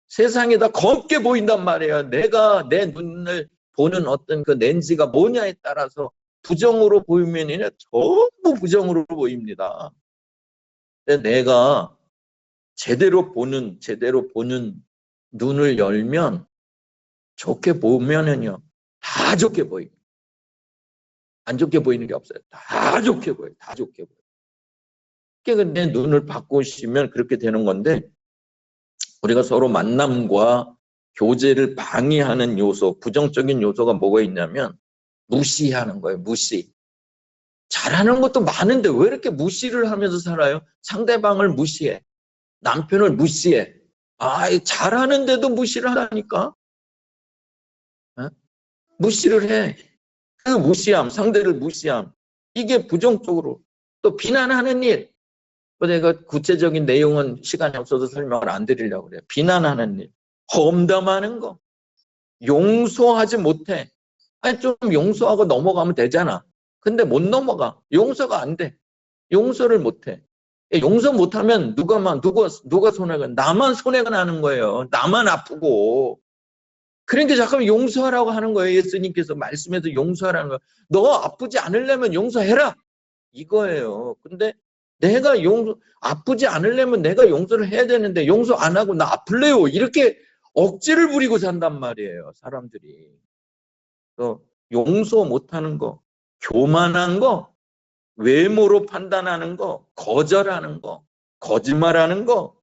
세상이 다 검게 보인단 말이에요. 내가 내 눈을 보는 어떤 그 렌즈가 뭐냐에 따라서 부정으로 보이면 전부 부정으로 보입니다. 근데 내가 제대로 보는 눈을 열면 좋게 보면은요, 다 좋게 보입니다. 안 좋게 보이는 게 없어요. 다 좋게 보여요. 다 좋게 보여요. 그러니까 내 눈을 바꾸시면 그렇게 되는 건데, 우리가 서로 만남과 교제를 방해하는 요소, 부정적인 요소가 뭐가 있냐면 무시하는 거예요. 무시. 잘하는 것도 많은데 왜 이렇게 무시를 하면서 살아요? 상대방을 무시해. 남편을 무시해. 잘하는데도 무시를 하다니까. 무시를 해. 그 무시함, 상대를 무시함. 이게 부정적으로. 또 비난하는 일. 내가 구체적인 내용은 시간이 없어서 설명을 안 드리려고 그래요. 비난하는 일. 험담하는 거. 용서하지 못해. 좀 용서하고 넘어가면 되잖아. 근데 못 넘어가. 용서가 안 돼. 용서를 못 해. 용서 못하면 누가 손해가, 나만 손해가 나는 거예요. 나만 아프고. 그러니까 잠깐 용서하라고 하는 거예요. 예수님께서 말씀에서 용서하라는 거예요. 너 아프지 않으려면 용서해라. 이거예요. 근데 내가 아프지 않으려면 내가 용서를 해야 되는데 용서 안 하고 나 아플래요. 이렇게 억지를 부리고 산단 말이에요. 사람들이. 용서 못하는 거, 교만한 거, 외모로 판단하는 거, 거절하는 거, 거짓말하는 거.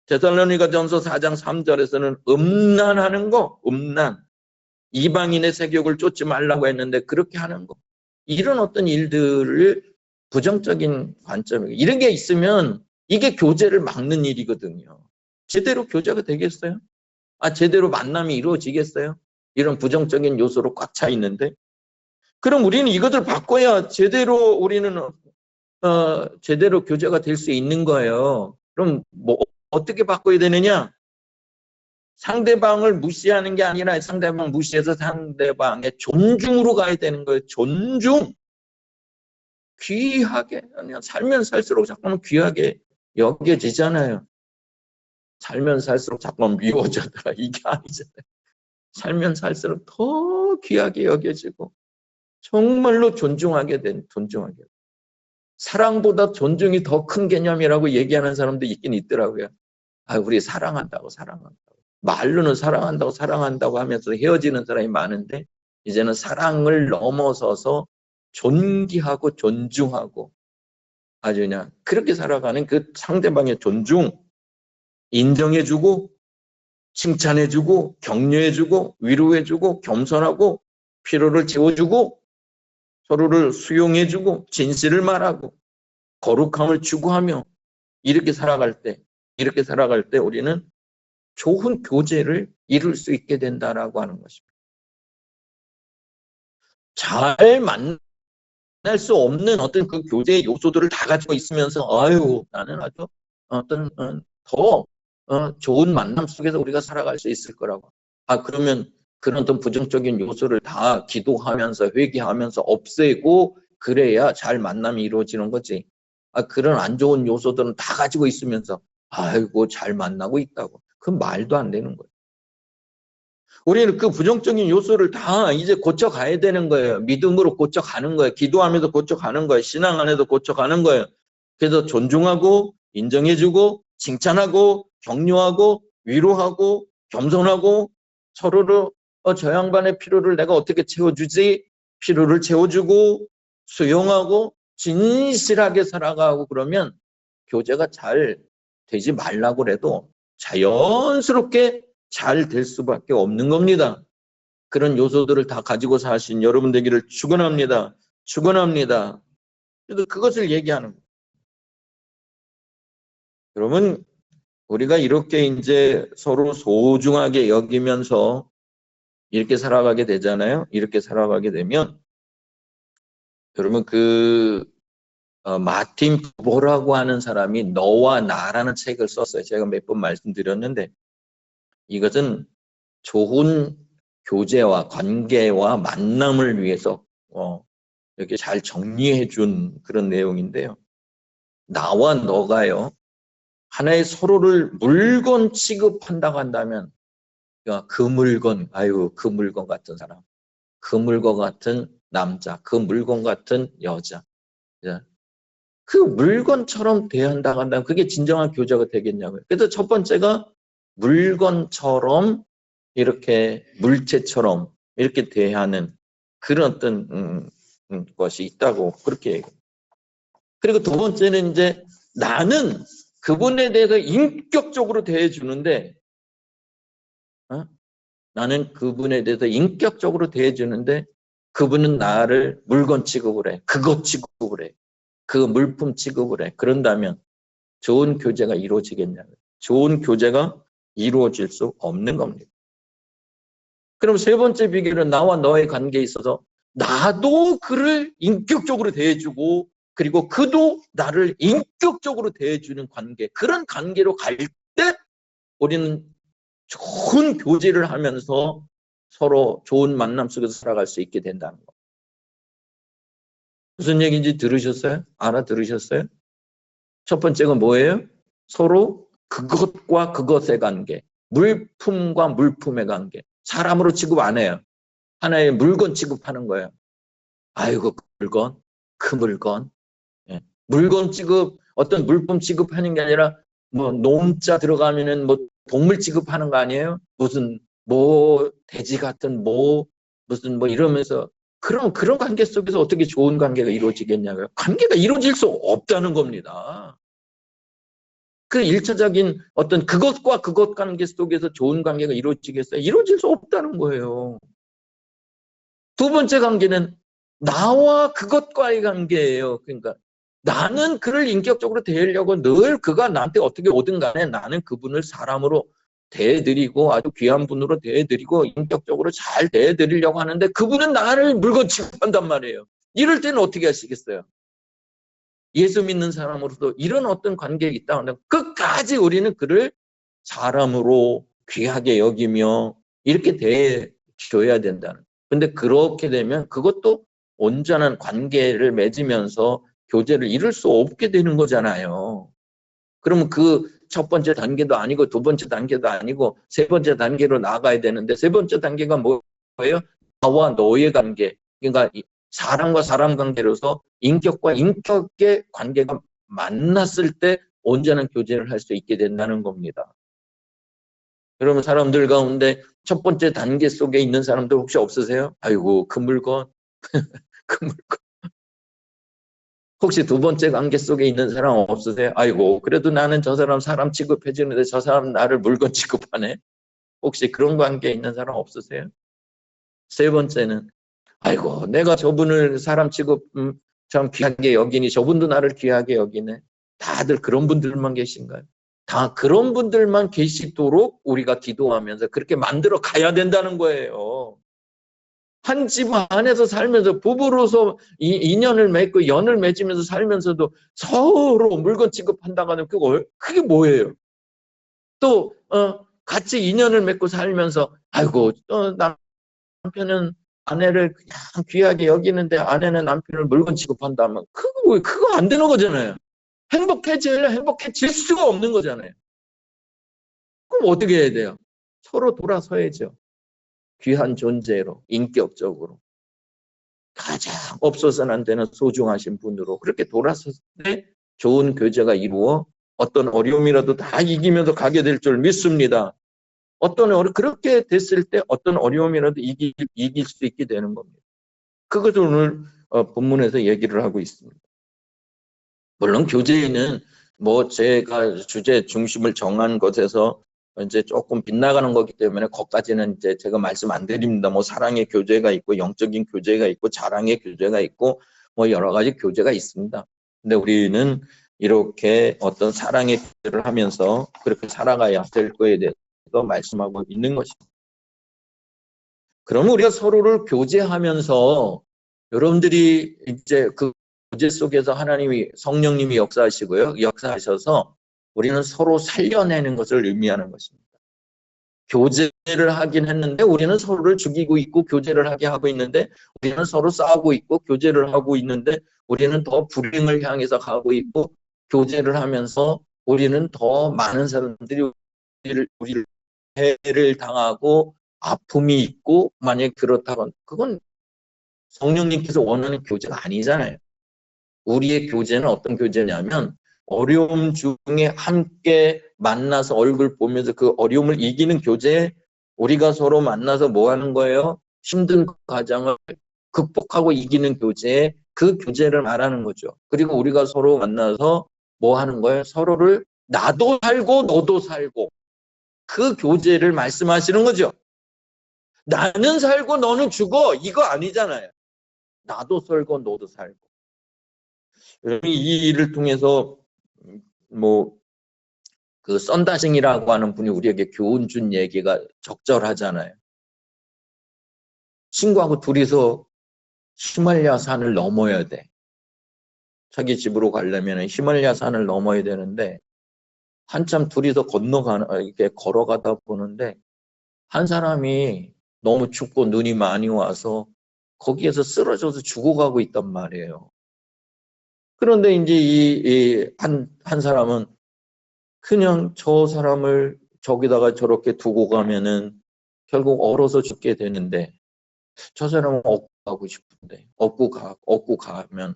데살로니가전서 4장 3절에서는 음란하는 거, 음란. 이방인의 세욕을 쫓지 말라고 했는데 그렇게 하는 거. 이런 어떤 일들을 부정적인 관점이고, 이런 게 있으면 이게 교제를 막는 일이거든요. 제대로 교제가 되겠어요? 제대로 만남이 이루어지겠어요? 이런 부정적인 요소로 꽉 차 있는데. 그럼 우리는 이것을 바꿔야 제대로 우리는 제대로 교제가 될 수 있는 거예요. 그럼 어떻게 바꿔야 되느냐? 상대방을 무시하는 게 아니라 상대방 무시해서 상대방의 존중으로 가야 되는 거예요. 존중. 귀하게. 살면 살수록 잠깐만 귀하게 여겨지잖아요. 살면 살수록 잠깐만 미워져더라. 이게 아니잖아요. 살면 살수록 더 귀하게 여겨지고 정말로 존중하게. 사랑보다 존중이 더 큰 개념이라고 얘기하는 사람도 있긴 있더라고요. 우리 사랑한다고. 말로는 사랑한다고 하면서 헤어지는 사람이 많은데, 이제는 사랑을 넘어서서 존귀하고 존중하고 아주 그냥 그렇게 살아가는 그 상대방의 존중, 인정해주고 칭찬해주고 격려해주고 위로해주고 겸손하고 필요를 채워주고 서로를 수용해주고 진실을 말하고 거룩함을 추구하며 이렇게 살아갈 때 우리는 좋은 교제를 이룰 수 있게 된다라고 하는 것입니다. 잘 만날 수 없는 어떤 그 교제의 요소들을 다 가지고 있으면서 나는 아주 어떤 더 좋은 만남 속에서 우리가 살아갈 수 있을 거라고. 그러면 그런 어떤 부정적인 요소를 다 기도하면서 회개하면서 없애고 그래야 잘 만남이 이루어지는 거지. 그런 안 좋은 요소들은 다 가지고 있으면서 잘 만나고 있다고. 그건 말도 안 되는 거예요. 우리는 그 부정적인 요소를 다 이제 고쳐가야 되는 거예요. 믿음으로 고쳐가는 거예요. 기도하면서 고쳐가는 거예요. 신앙 안에서 고쳐가는 거예요. 그래서 존중하고 인정해주고 칭찬하고 격려하고 위로하고 겸손하고 서로를 저 양반의 필요를 내가 어떻게 채워주지? 필요를 채워주고 수용하고 진실하게 살아가고 그러면 교제가 잘 되지 말라고 해도 자연스럽게 잘 될 수밖에 없는 겁니다. 그런 요소들을 다 가지고 사신 여러분 되기를 축원합니다. 그래서 그것을 얘기하는 거예요. 여러분, 우리가 이렇게 이제 서로 소중하게 여기면서 이렇게 살아가게 되잖아요. 이렇게 살아가게 되면 여러분 마틴 부보라고 하는 사람이 너와 나라는 책을 썼어요. 제가 몇 번 말씀드렸는데 이것은 좋은 교제와 관계와 만남을 위해서 이렇게 잘 정리해 준 그런 내용인데요. 나와 너가요. 하나의 서로를 물건 취급한다고 한다면 그 물건, 아유 그 물건 같은 사람, 그 물건 같은 남자, 그 물건 같은 여자, 그 물건처럼 대한다고 한다면 그게 진정한 교제가 되겠냐고요. 그래서 첫 번째가 물건처럼 이렇게 물체처럼 이렇게 대하는 그런 어떤 것이 있다고 그렇게 얘기해요. 그리고 두 번째는 이제 나는 그분에 대해서 인격적으로 대해주는데 나는 그분에 대해서 인격적으로 대해주는데 그분은 나를 물건 취급을 해. 그것 취급을 해. 그 물품 취급을 해. 그런다면 좋은 교제가 이루어지겠냐고요. 좋은 교제가 이루어질 수 없는 겁니다. 그럼 세 번째 비결은 나와 너의 관계에 있어서 나도 그를 인격적으로 대해주고 그리고 그도 나를 인격적으로 대해주는 관계, 그런 관계로 갈 때 우리는 좋은 교제를 하면서 서로 좋은 만남 속에서 살아갈 수 있게 된다는 거. 무슨 얘기인지 들으셨어요? 알아들으셨어요? 첫 번째가 뭐예요? 서로 그것과 그것의 관계, 물품과 물품의 관계. 사람으로 취급 안 해요. 하나의 물건 취급하는 거예요. 아이고 그 물건, 그 물건. 예. 물건 취급, 어떤 물품 취급하는 게 아니라 뭐 놈자 들어가면은 뭐 동물 취급하는 거 아니에요? 무슨 뭐 돼지 같은 뭐 무슨 뭐 이러면서 그런 관계 속에서 어떻게 좋은 관계가 이루어지겠냐고요. 관계가 이루어질 수 없다는 겁니다. 그 일차적인 어떤 그것과 그것 관계 속에서 좋은 관계가 이루어지겠어요? 이루어질 수 없다는 거예요. 두 번째 관계는 나와 그것과의 관계예요. 그러니까 나는 그를 인격적으로 대하려고 늘 그가 나한테 어떻게 오든 간에 나는 그분을 사람으로 대해드리고 아주 귀한 분으로 대해드리고 인격적으로 잘 대해드리려고 하는데 그분은 나를 물건 취급한단 말이에요. 이럴 때는 어떻게 하시겠어요? 예수 믿는 사람으로서 이런 어떤 관계가 있다 하면 끝까지 우리는 그를 사람으로 귀하게 여기며 이렇게 대해줘야 된다는. 근데 그렇게 되면 그것도 온전한 관계를 맺으면서 교제를 이룰 수 없게 되는 거잖아요. 그러면 그 첫 번째 단계도 아니고 두 번째 단계도 아니고 세 번째 단계로 나가야 되는데 세 번째 단계가 뭐예요? 나와 너의 관계. 그러니까 사람과 사람 관계로서 인격과 인격의 관계가 만났을 때 온전한 교제를 할 수 있게 된다는 겁니다. 여러분 사람들 가운데 첫 번째 단계 속에 있는 사람들 혹시 없으세요? 아이고 그 물건 그 물건. 혹시 두 번째 관계 속에 있는 사람 없으세요? 아이고 그래도 나는 저 사람 취급해 주는데 저 사람 나를 물건 취급하네. 혹시 그런 관계에 있는 사람 없으세요? 세 번째는 아이고 내가 저분을 사람 취급 참 귀하게 여기니 저분도 나를 귀하게 여기네. 다들 그런 분들만 계신가요? 다 그런 분들만 계시도록 우리가 기도하면서 그렇게 만들어 가야 된다는 거예요. 한 집 안에서 살면서 부부로서 인연을 맺고 연을 맺으면서 살면서도 서로 물건 취급한다고 하면 그게 뭐예요? 또 같이 인연을 맺고 살면서 아이고 남편은 아내를 그냥 귀하게 여기는데 아내는 남편을 물건 취급한다면 그거 안 되는 거잖아요. 행복해질 수가 없는 거잖아요. 그럼 어떻게 해야 돼요? 서로 돌아서야죠. 귀한 존재로, 인격적으로. 가장 없어서는 안 되는 소중하신 분으로 그렇게 돌아섰을 때 좋은 교제가 이루어 어떤 어려움이라도 다 이기면서 가게 될 줄 믿습니다. 그렇게 됐을 때 어떤 어려움이라도 이길 수 있게 되는 겁니다. 그것을 오늘 본문에서 얘기를 하고 있습니다. 물론 교제에는 뭐 제가 주제 중심을 정한 것에서 이제 조금 빗나가는 거기 때문에 거기까지는 이제 제가 말씀 안 드립니다. 뭐 사랑의 교제가 있고 영적인 교제가 있고 자랑의 교제가 있고 뭐 여러 가지 교제가 있습니다. 근데 우리는 이렇게 어떤 사랑의 교제를 하면서 그렇게 살아가야 될 거에 대해서 말씀하고 있는 것입니다. 그럼 우리가 서로를 교제하면서 여러분들이 이제 그 교제 속에서 하나님이 성령님이 역사하셔서 우리는 서로 살려내는 것을 의미하는 것입니다. 교제를 하긴 했는데 우리는 서로를 죽이고 있고 교제를 하게 하고 있는데 우리는 서로 싸우고 있고 교제를 하고 있는데 우리는 더 불행을 향해서 가고 있고 교제를 하면서 우리는 더 많은 사람들이 우리를 해를 당하고 아픔이 있고, 만약에 그렇다면 그건 성령님께서 원하는 교제가 아니잖아요. 우리의 교제는 어떤 교제냐면 어려움 중에 함께 만나서 얼굴 보면서 그 어려움을 이기는 교제. 우리가 서로 만나서 뭐 하는 거예요? 힘든 과정을 극복하고 이기는 교제, 그 교제를 말하는 거죠. 그리고 우리가 서로 만나서 뭐 하는 거예요? 서로를 나도 살고 너도 살고, 그 교제를 말씀하시는 거죠. 나는 살고 너는 죽어, 이거 아니잖아요. 나도 살고 너도 살고. 이 일을 통해서 뭐 그 썬다싱이라고 하는 분이 우리에게 교훈 준 얘기가 적절하잖아요. 친구하고 둘이서 히말라야 산을 넘어야 돼. 자기 집으로 가려면 히말라야 산을 넘어야 되는데, 한참 둘이서 이렇게 걸어가다 보는데 한 사람이 너무 춥고 눈이 많이 와서 거기에서 쓰러져서 죽어가고 있단 말이에요. 그런데 이제 한 사람은 그냥 저 사람을 저기다가 저렇게 두고 가면은 결국 얼어서 죽게 되는데, 저 사람은 업고 가고 싶은데, 업고 가면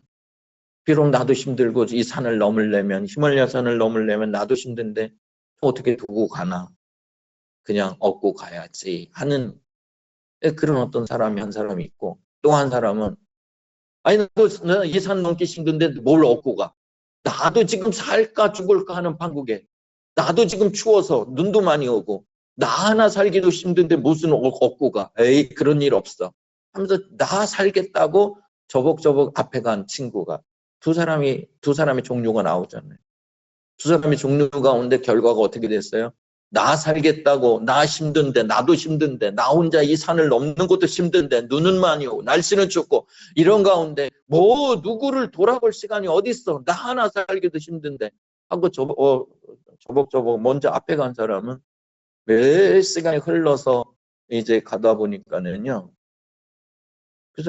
비록 나도 힘들고 이 산을 넘으려면, 히말라야 산을 넘으려면 나도 힘든데 어떻게 두고 가나, 그냥 업고 가야지 하는 그런 어떤 사람이 한 사람이 있고, 또 한 사람은 아니 나도 이 산 넘기 힘든데 뭘 업고 가, 나도 지금 살까 죽을까 하는 판국에, 나도 지금 추워서 눈도 많이 오고 나 하나 살기도 힘든데 무슨 업고 가, 에이 그런 일 없어 하면서 나 살겠다고 저벅저벅 앞에 간 친구가, 두 사람의 종류가 나오잖아요. 두 사람의 종류 가운데 결과가 어떻게 됐어요? 나 살겠다고, 나 힘든데, 나도 힘든데, 나 혼자 이 산을 넘는 것도 힘든데, 눈은 많이 오고 날씨는 춥고 이런 가운데 뭐 누구를 돌아볼 시간이 어디 있어, 나 하나 살기도 힘든데 하고 저벅저벅 먼저 앞에 간 사람은 몇 시간이 흘러서 이제 가다 보니까는요, 그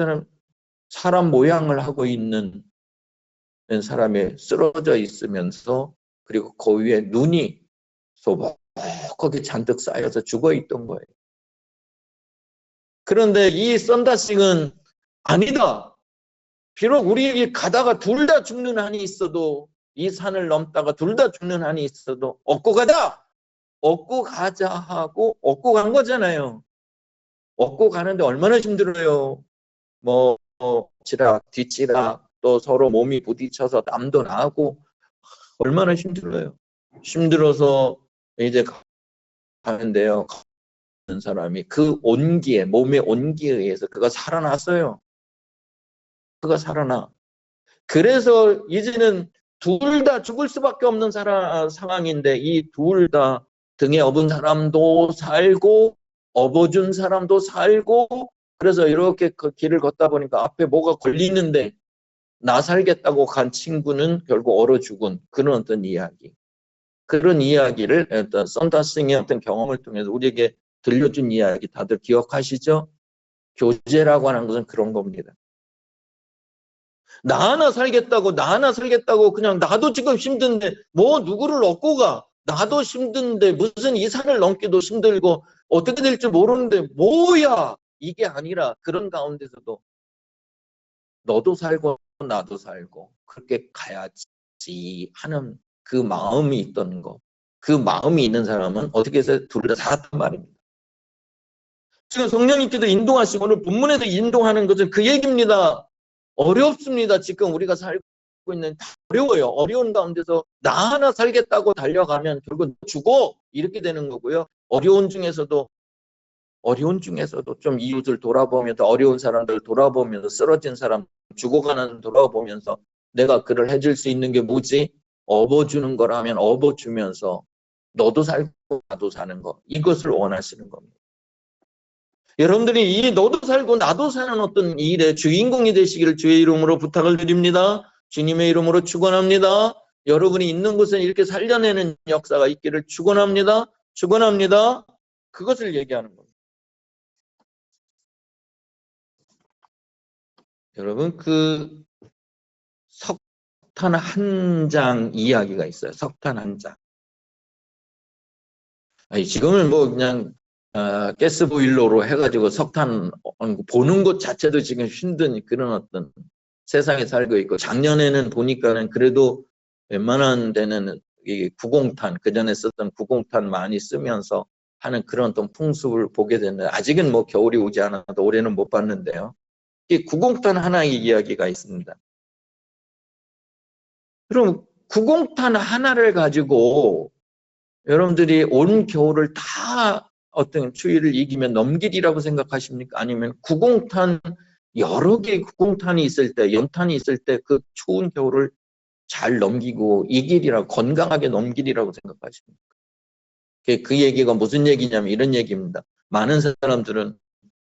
사람 모양을 하고 있는 사람이 쓰러져 있으면서, 그리고 그 위에 눈이 소복하게 잔뜩 쌓여서 죽어 있던 거예요. 그런데 이 썬다싱은 아니다. 비록 우리에게 가다가 둘 다 죽는 한이 있어도, 이 산을 넘다가 둘 다 죽는 한이 있어도 업고 가자! 업고 가자 하고 업고 간 거잖아요. 업고 가는데 얼마나 힘들어요. 찌락, 뒤찌락, 또 서로 몸이 부딪혀서 땀도 나고 얼마나 힘들어요. 힘들어서 이제 가는데요. 가는 사람이 그 온기에, 몸의 온기에 의해서 그가 살아났어요. 그가 살아나. 그래서 이제는 둘 다 죽을 수밖에 없는 상황인데, 이 둘 다 등에 업은 사람도 살고 업어준 사람도 살고, 그래서 이렇게 그 길을 걷다 보니까 앞에 뭐가 걸리는데 나 살겠다고 간 친구는 결국 얼어 죽은 그런 어떤 이야기. 그런 이야기를 어떤 썬다싱의 어떤 경험을 통해서 우리에게 들려준 이야기 다들 기억하시죠? 교제라고 하는 것은 그런 겁니다. 나 하나 살겠다고 그냥 나도 지금 힘든데 뭐 누구를 얻고 가, 나도 힘든데 무슨 이 산을 넘기도 힘들고 어떻게 될지 모르는데 뭐야, 이게 아니라 그런 가운데서도 너도 살고 나도 살고 그렇게 가야지 하는 그 마음이 있던 거. 그 마음이 있는 사람은 어떻게 해서 둘 다 살았단 말입니다. 지금 성령님께서 인도하시고 오늘 본문에서 인도하는 것은 그 얘기입니다. 어렵습니다. 지금 우리가 살고 있는 다 어려워요. 어려운 가운데서 나 하나 살겠다고 달려가면 결국 죽어, 이렇게 되는 거고요. 어려운 중에서도 좀 이웃을 돌아보면서, 어려운 사람들 돌아보면서, 쓰러진 사람 죽어가는 돌아보면서 내가 그를 해줄 수 있는 게 뭐지? 업어주는 거라면 업어주면서 너도 살고 나도 사는 거, 이것을 원하시는 겁니다. 여러분들이 이 너도 살고 나도 사는 어떤 일의 주인공이 되시기를 주의 이름으로 부탁을 드립니다. 주님의 이름으로 축원합니다. 여러분이 있는 곳에 이렇게 살려내는 역사가 있기를 축원합니다. 축원합니다. 그것을 얘기하는 겁니다. 여러분, 그 석탄 한 장 이야기가 있어요. 석탄 한 장. 아니, 지금은 뭐 그냥 가스보일러로 해가지고 석탄 보는 것 자체도 지금 힘든 그런 어떤 세상에 살고 있고, 작년에는 보니까는 그래도 웬만한 데는 이 구공탄, 그 전에 썼던 구공탄 많이 쓰면서 하는 그런 어떤 풍습을 보게 됐는데, 아직은 뭐 겨울이 오지 않아도 올해는 못 봤는데요. 이 구공탄 하나의 이야기가 있습니다. 그럼 구공탄 하나를 가지고 여러분들이 온 겨울을 다 어떤 추위를 이기면 넘기리라고 생각하십니까? 아니면 구공탄, 여러 개의 구공탄이 있을 때, 연탄이 있을 때 그 추운 겨울을 잘 넘기고 이길이라고, 건강하게 넘기리라고 생각하십니까? 그 얘기가 무슨 얘기냐면 이런 얘기입니다. 많은 사람들은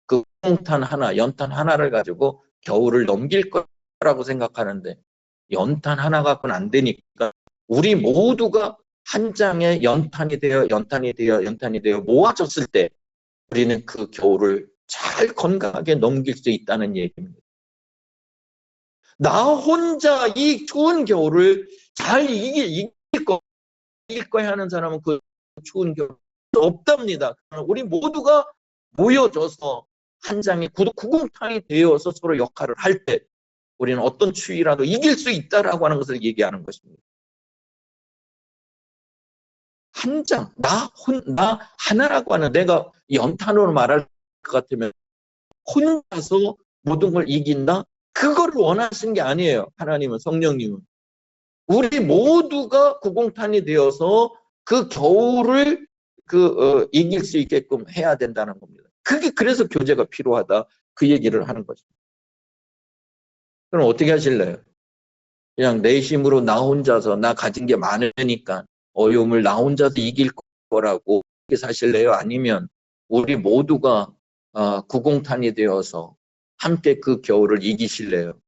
그 구공탄 하나, 연탄 하나를 가지고 겨울을 넘길 거라고 생각하는데, 연탄 하나 갖고는 안 되니까 우리 모두가 한 장의 연탄이 되어 모아졌을 때 우리는 그 겨울을 잘 건강하게 넘길 수 있다는 얘기입니다. 나 혼자 이 추운 겨울을 잘 이길 거야 하는 사람은 그 추운 겨울 없답니다. 우리 모두가 모여져서 한 장의 구공탄이 되어서 서로 역할을 할 때 우리는 어떤 추위라도 이길 수 있다라고 하는 것을 얘기하는 것입니다. 한 장, 나 하나라고 하는, 내가 연탄으로 말할 것 같으면 혼자서 모든 걸 이긴다? 그거를 원하시는 게 아니에요. 하나님은, 성령님은. 우리 모두가 구공탄이 되어서 그 겨울을 이길 수 있게끔 해야 된다는 겁니다. 그래서 교제가 필요하다. 그 얘기를 하는 거죠. 그럼 어떻게 하실래요? 그냥 내 힘으로 나 혼자서, 나 가진 게 많으니까 어려움을 나 혼자서 이길 거라고 그렇게 사실래요? 아니면 우리 모두가 구공탄이 되어서 함께 그 겨울을 이기실래요?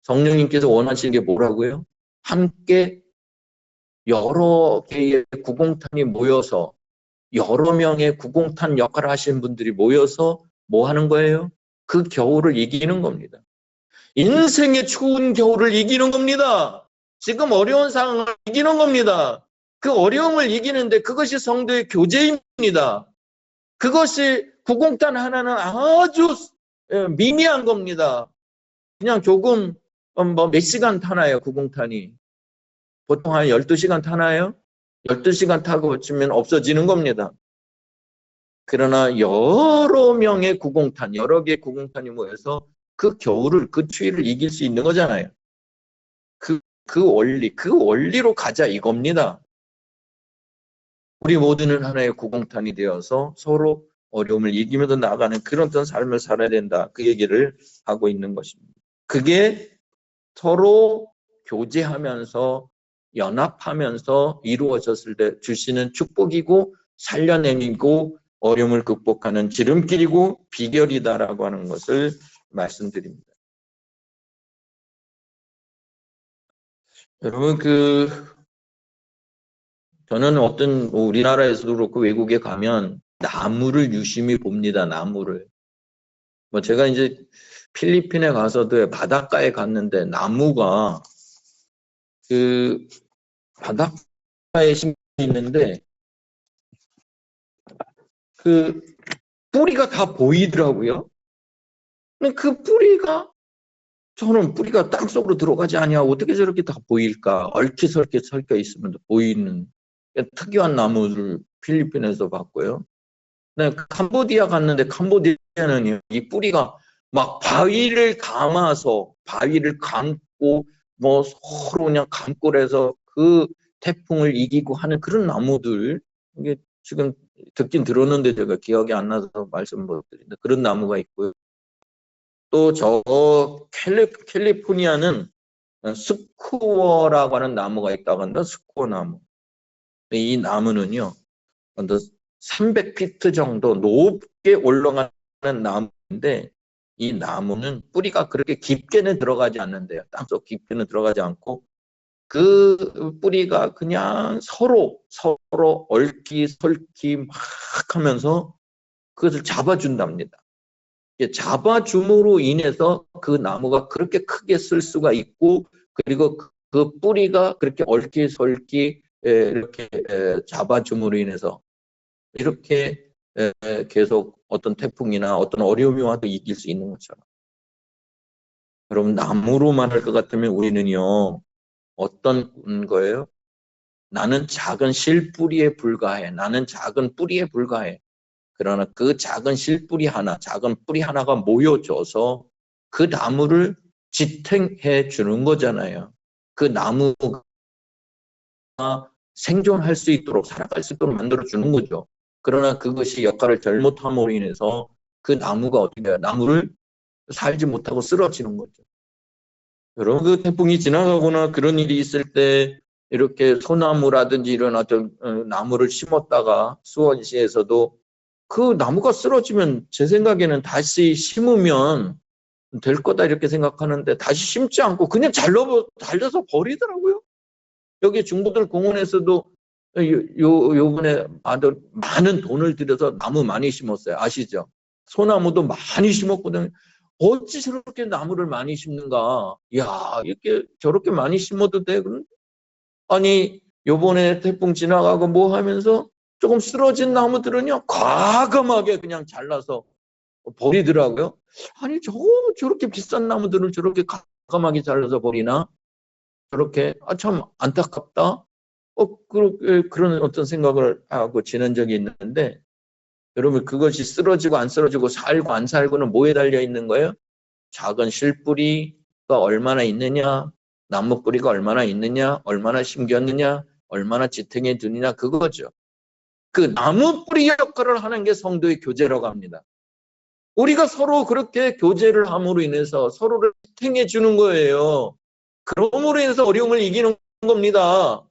성령님께서 원하시는 게 뭐라고요? 함께 여러 개의 구공탄이 모여서, 여러 명의 구공탄 역할을 하시는 분들이 모여서 뭐 하는 거예요? 그 겨울을 이기는 겁니다. 인생의 추운 겨울을 이기는 겁니다. 지금 어려운 상황을 이기는 겁니다. 그 어려움을 이기는데 그것이 성도의 교제입니다. 그것이 구공탄 하나는 아주 미미한 겁니다. 그냥 조금 몇 시간 타나요, 구공탄이? 보통 한 12시간 타나요? 12시간 타고 치면 없어지는 겁니다. 그러나 여러 명의 구공탄, 여러 개의 구공탄이 모여서 그 겨울을, 그 추위를 이길 수 있는 거잖아요. 그 원리로 가자 이겁니다. 우리 모두는 하나의 구공탄이 되어서 서로 어려움을 이기면서 나아가는 그런 어떤 삶을 살아야 된다. 그 얘기를 하고 있는 것입니다. 그게 서로 교제하면서 연합하면서 이루어졌을 때 주시는 축복이고 살려내고 어려움을 극복하는 지름길이고 비결이다라고 하는 것을 말씀드립니다. 여러분, 저는 어떤 우리나라에서도 그렇고 외국에 가면 나무를 유심히 봅니다. 나무를. 제가 이제 필리핀에 가서도 바닷가에 갔는데 나무가 바닷가에 심어 있는데 뿌리가 다 보이더라고요. 근데 그 뿌리가, 저는 뿌리가 땅속으로 들어가지 아니하고 어떻게 저렇게 다 보일까? 얽히설켜 설켜 있으면 보이는 특이한 나무를 필리핀에서 봤고요. 네, 캄보디아 갔는데 캄보디아는 이 뿌리가 막 바위를 감아서 바위를 감고 뭐 서로 그냥 감고 해서 그 태풍을 이기고 하는 그런 나무들, 이게 지금 듣긴 들었는데 제가 기억이 안 나서 말씀 못 드리는데 그런 나무가 있고요. 또 저 캘리포니아는 스쿠어라고 하는 나무가 있다고 합니다. 스쿠어 나무. 이 나무는요, 300피트 정도 높게 올라가는 나무인데 이 나무는 뿌리가 그렇게 깊게는 들어가지 않는데요. 땅속 깊게는 들어가지 않고 그 뿌리가 그냥 서로 얽히설키 막 하면서 그것을 잡아준답니다. 잡아줌으로 인해서 그 나무가 그렇게 크게 쓸 수가 있고, 그리고 그 뿌리가 그렇게 얽히설키 이렇게 잡아줌으로 인해서 이렇게 계속 어떤 태풍이나 어떤 어려움이 와도 이길 수 있는 것처럼. 여러분, 나무로만 할 것 같으면 우리는요, 어떤 거예요? 나는 작은 실뿌리에 불과해. 나는 작은 뿌리에 불과해. 그러나 그 작은 실뿌리 하나, 작은 뿌리 하나가 모여져서 그 나무를 지탱해 주는 거잖아요. 그 나무가 생존할 수 있도록, 살아갈 수 있도록 만들어 주는 거죠. 그러나 그것이 역할을 잘못함으로 인해서 그 나무가 어떻게 해요? 나무를 살지 못하고 쓰러지는 거죠. 여러분, 그 태풍이 지나가거나 그런 일이 있을 때 이렇게 소나무라든지 이런 어떤 나무를 심었다가 수원시에서도 그 나무가 쓰러지면 제 생각에는 다시 심으면 될 거다 이렇게 생각하는데 다시 심지 않고 그냥 잘라서 버리더라고요. 여기 중부들 공원에서도 요번에 많은 돈을 들여서 나무 많이 심었어요. 아시죠? 소나무도 많이 심었거든요. 어찌 저렇게 나무를 많이 심는가? 야, 이렇게 저렇게 많이 심어도 돼? 아니, 요번에 태풍 지나가고 뭐 하면서 조금 쓰러진 나무들은요, 과감하게 그냥 잘라서 버리더라고요. 아니, 저렇게 비싼 나무들을 저렇게 과감하게 잘라서 버리나? 저렇게, 참 안타깝다. 그런 어떤 생각을 하고 지낸 적이 있는데, 여러분, 그것이 쓰러지고 안 쓰러지고 살고 안 살고는 뭐에 달려 있는 거예요? 작은 실뿌리가 얼마나 있느냐, 나무 뿌리가 얼마나 있느냐, 얼마나 심겼느냐, 얼마나 지탱해 두느냐, 그거죠. 그 나무 뿌리 역할을 하는 게 성도의 교제라고 합니다. 우리가 서로 그렇게 교제를 함으로 인해서 서로를 지탱해 주는 거예요. 그러므로 인해서 어려움을 이기는 겁니다.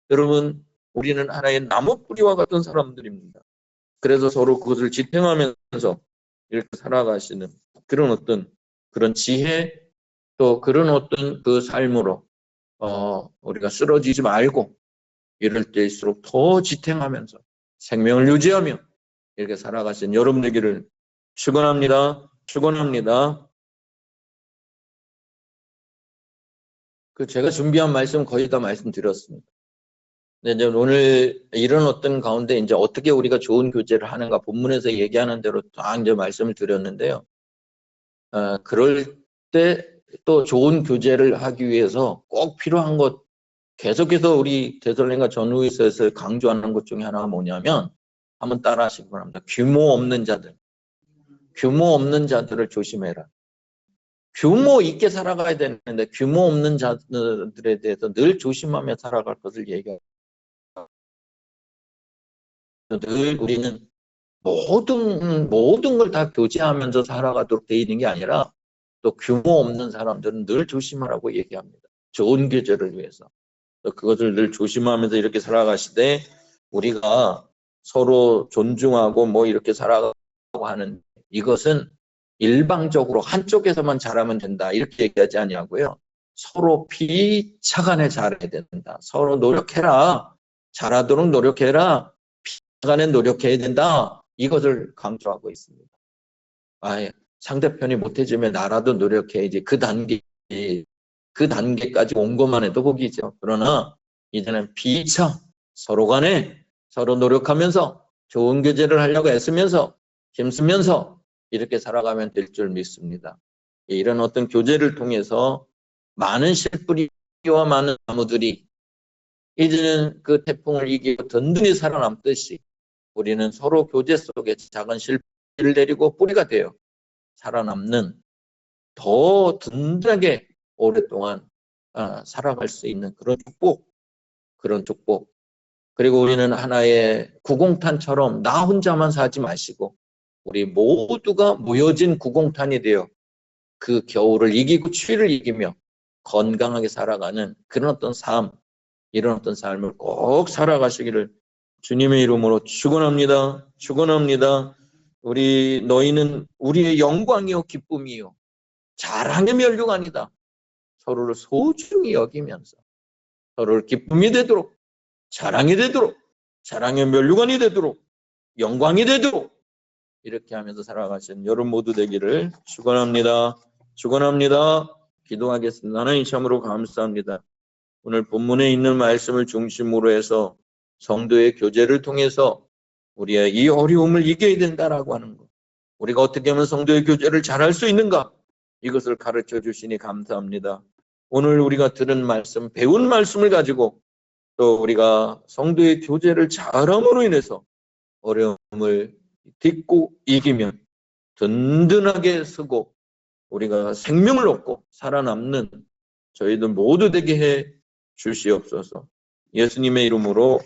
여러분, 우리는 하나의 나무 뿌리와 같은 사람들입니다. 그래서 서로 그것을 지탱하면서 이렇게 살아가시는 그런 어떤 그런 지혜, 또 그런 어떤 그 삶으로 우리가 쓰러지지 말고 이럴 때일수록 더 지탱하면서 생명을 유지하며 이렇게 살아가신 여러분 되기를 축원합니다. 축원합니다. 제가 준비한 말씀 거의 다 말씀드렸습니다. 근데 이제 오늘 이런 어떤 가운데 이제 어떻게 우리가 좋은 교제를 하는가 본문에서 얘기하는 대로 딱 이제 말씀을 드렸는데요. 그럴 때 또 좋은 교제를 하기 위해서 꼭 필요한 것, 계속해서 우리 데살로니가 전후에서 강조하는 것 중에 하나가 뭐냐면 한번 따라 하시기 바랍니다. 규모 없는 자들. 규모 없는 자들을 조심해라. 규모 있게 살아가야 되는데 규모 없는 자들에 대해서 늘 조심하며 살아갈 것을 얘기합니다. 늘 우리는 모든 걸 다 교제하면서 살아가도록 되어 있는 게 아니라 또 규모 없는 사람들은 늘 조심하라고 얘기합니다. 좋은 교제를 위해서. 또 그것을 늘 조심하면서 이렇게 살아가시되 우리가 서로 존중하고 뭐 이렇게 살아가고 하는 이것은 일방적으로 한쪽에서만 잘하면 된다 이렇게 얘기하지 아니하고요. 서로 피차간에 잘해야 된다. 서로 노력해라. 잘하도록 노력해라. 피차간에 노력해야 된다. 이것을 강조하고 있습니다. 상대편이 못해주면 나라도 노력해야지. 그 단계까지 온 것만 해도 복이죠. 그러나 이제는 피차 서로 간에 서로 노력하면서 좋은 교제를 하려고 애쓰면서 힘쓰면서 이렇게 살아가면 될 줄 믿습니다. 이런 어떤 교제를 통해서 많은 씨뿌리와 많은 나무들이 이제는 그 태풍을 이기고 든든히 살아남듯이 우리는 서로 교제 속에 작은 실뿌리를 내리고 뿌리가 되어 살아남는 더 든든하게 오랫동안 살아갈 수 있는 그런 축복. 그리고 우리는 하나의 구공탄처럼 나 혼자만 사지 마시고 우리 모두가 모여진 구공탄이 되어 그 겨울을 이기고 추위를 이기며 건강하게 살아가는 그런 어떤 삶, 이런 어떤 삶을 꼭 살아가시기를 주님의 이름으로 축원합니다. 축원합니다. 너희는 우리의 영광이요 기쁨이요 자랑의 면류관이다. 서로를 소중히 여기면서 서로를 기쁨이 되도록 자랑이 되도록 자랑의 면류관이 되도록 영광이 되도록 이렇게 하면서 살아가신 여러분 모두 되기를 축원합니다. 축원합니다. 기도하겠습니다. 하나님 참으로 감사합니다. 오늘 본문에 있는 말씀을 중심으로 해서 성도의 교제를 통해서 우리의 이 어려움을 이겨야 된다라고 하는 것. 우리가 어떻게 하면 성도의 교제를 잘할 수 있는가? 이것을 가르쳐 주시니 감사합니다. 오늘 우리가 들은 말씀, 배운 말씀을 가지고 또 우리가 성도의 교제를 잘함으로 인해서 어려움을 딛고 이기면 든든하게 서고 우리가 생명을 얻고 살아남는 저희들 모두 되게 해 주시옵소서. 예수님의 이름으로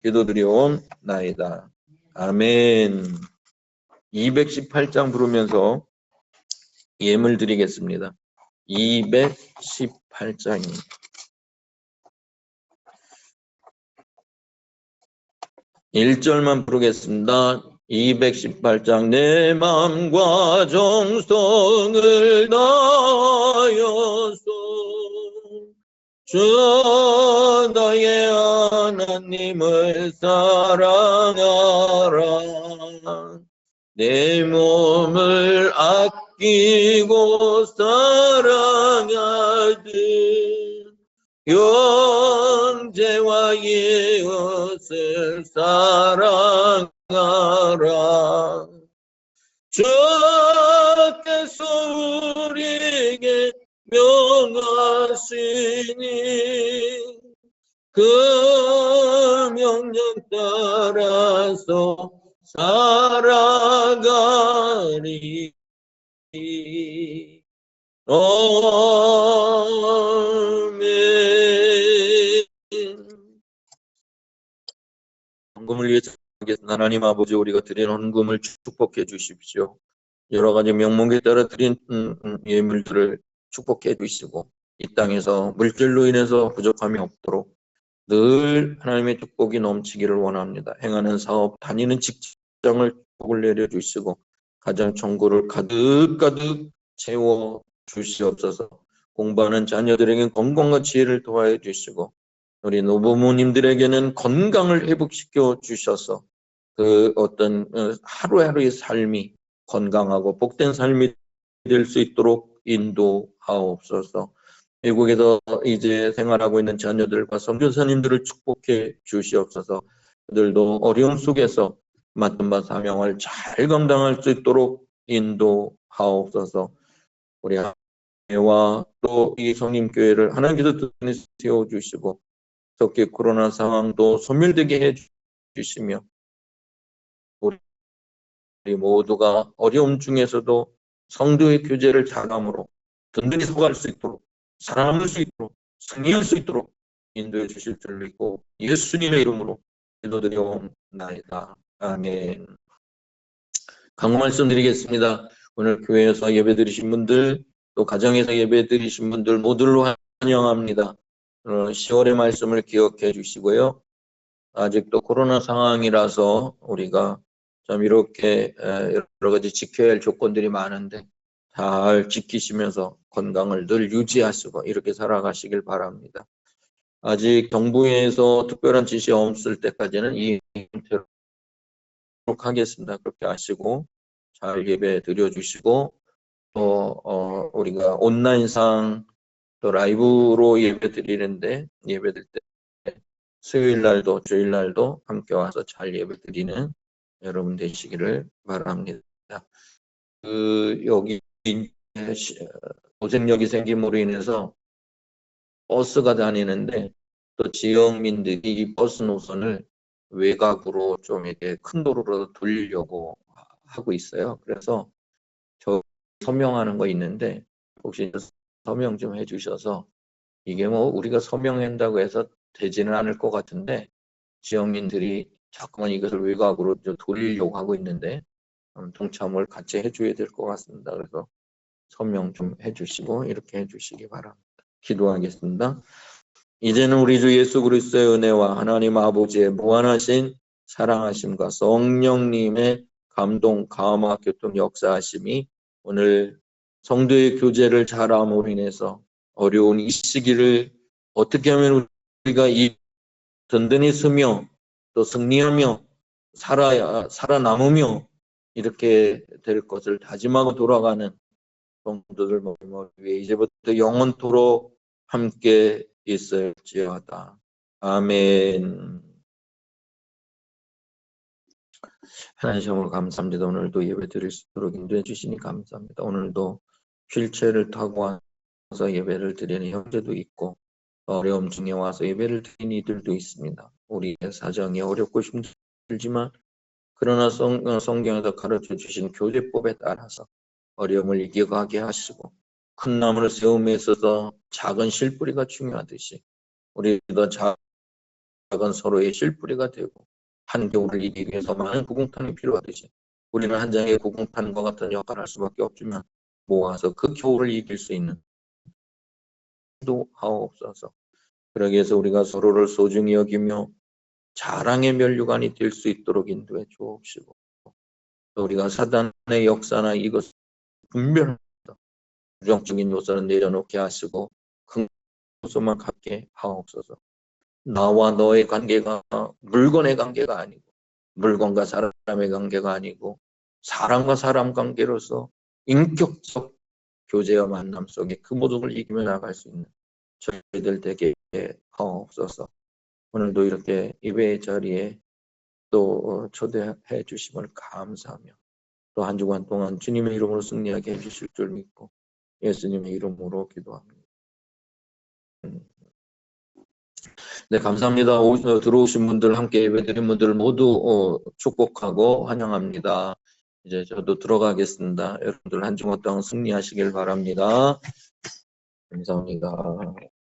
기도드리옵나이다. 아멘. 218장 부르면서 예물 드리겠습니다. 218장입니다. 1절만 부르겠습니다. 218장 내 마음과 정성을 다하여서 주 너의 하나님을 사랑하라. 내 몸을 아끼고 사랑하듯 형제와 이웃을 사랑하라. 주께서 우리에게 명하시니 그 명령 따라서 살아가리. 아멘. 헌금을 위해서 하나님 아버지, 우리가 드린 헌금을 축복해 주십시오. 여러 가지 명목에 따라 드린 예물들을 축복해 주시고 이 땅에서 물질로 인해서 부족함이 없도록 늘 하나님의 축복이 넘치기를 원합니다. 행하는 사업, 다니는 직장을 축복을 내려주시고 가정 천국을 가득가득 채워 주시옵소서. 공부하는 자녀들에게 건강과 지혜를 도와해 주시고 우리 노부모님들에게는 건강을 회복시켜 주셔서 그 어떤 하루하루의 삶이 건강하고 복된 삶이 될 수 있도록 인도하옵소서. 미국에서 이제 생활하고 있는 자녀들과 선교사님들을 축복해 주시옵소서. 그들도 어려움 속에서 맡은 바 사명을 잘 감당할 수 있도록 인도하옵소서. 우리 교회와 또 이 성림교회를 하나님께서 든든히 세워주시고 특히 코로나 상황도 소멸되게 해 주시며 우리 모두가 어려움 중에서도 성도의 교제를 잘함으로 든든히 서갈 수 있도록 살아남을 수 있도록 승리할 수 있도록 인도해 주실 줄 믿고 예수님의 이름으로 기도드리옵나이다. 아멘. 강구 말씀드리겠습니다. 오늘 교회에서 예배 드리신 분들 또 가정에서 예배 드리신 분들 모두를 환영합니다. 10월의 말씀을 기억해 주시고요. 아직도 코로나 상황이라서 우리가 좀 이렇게 여러 가지 지켜야 할 조건들이 많은데 잘 지키시면서 건강을 늘 유지하시고 이렇게 살아가시길 바랍니다. 아직 정부에서 특별한 지시 없을 때까지는 이 형태로 하겠습니다. 그렇게 하시고 잘 예배 드려주시고 또 우리가 온라인상 또 라이브로 예배 드리는데 예배 드릴 때 수요일 날도 주일 날도 함께 와서 잘 예배 드리는 여러분 되시기를 바랍니다. 여기 고생력이 생김으로 인해서 버스가 다니는데 또 지역민들이 이 버스 노선을 외곽으로 좀 이렇게 큰 도로로 돌리려고 하고 있어요. 그래서 저 서명하는 거 있는데 혹시 서명 좀 해주셔서 이게 뭐 우리가 서명한다고 해서 되지는 않을 것 같은데 지역민들이 자꾸만 이것을 외곽으로 좀 돌리려고 하고 있는데 동참을 같이 해줘야 될 것 같습니다. 그래서 서명 좀 해주시고 이렇게 해주시기 바랍니다. 기도하겠습니다. 이제는 우리 주 예수 그리스도의 은혜와 하나님 아버지의 무한하신 사랑하심과 성령님의 감동, 감화, 교통, 역사하심이 오늘 성도의 교제를 잘함으로 인해서 어려운 이 시기를 어떻게 하면 우리가 이 든든히 서며 또 승리하며 살아남으며 이렇게 될 것을 다짐하고 돌아가는 성도들 모임을 위해 이제부터 영원토록 함께 있을지어다. 아멘. 하나님 정말 감사합니다. 오늘도 예배 드릴 수 있도록 인도해 주시니 감사합니다. 오늘도 휠체어를 타고 와서 예배를 드리는 형제도 있고 어려움 중에 와서 예배를 드리는 이들도 있습니다. 우리의 사정이 어렵고 힘들지만 그러나 성경에서 가르쳐 주신 교제법에 따라서 어려움을 이겨가게 하시고 큰 나무를 세움에 있어서 작은 실뿌리가 중요하듯이 우리도 작은 서로의 실뿌리가 되고 한겨울을 이기기 위해서 많은 구공탄이 필요하듯이 우리는 한 장의 구공탄과 같은 역할을 할 수밖에 없지만 모아서 그 겨울을 이길 수 있는 도 하옵소서. 그러기 위해서 우리가 서로를 소중히 여기며 자랑의 면류관이 될 수 있도록 인도해 주옵시고 우리가 사단의 역사나 이것 분별하다 부정적인 요소는 내려놓게 하시고 큰 요소만 갖게 하옵소서. 나와 너의 관계가 물건의 관계가 아니고 물건과 사람의 관계가 아니고 사람과 사람 관계로서 인격적 교제와 만남 속에 그 모든 이기며 나갈 수 있는 저희들 되게 하옵소서. 오늘도 이렇게 예배의 자리에 또 초대해 주심을 감사하며 또 한 주간 동안 주님의 이름으로 승리하게 해주실 줄 믿고 예수님의 이름으로 기도합니다. 네, 감사합니다. 들어오신 분들, 함께 예배드린 분들 모두 축복하고 환영합니다. 이제 저도 들어가겠습니다. 여러분들 한 주간 동안 승리하시길 바랍니다. 감사합니다.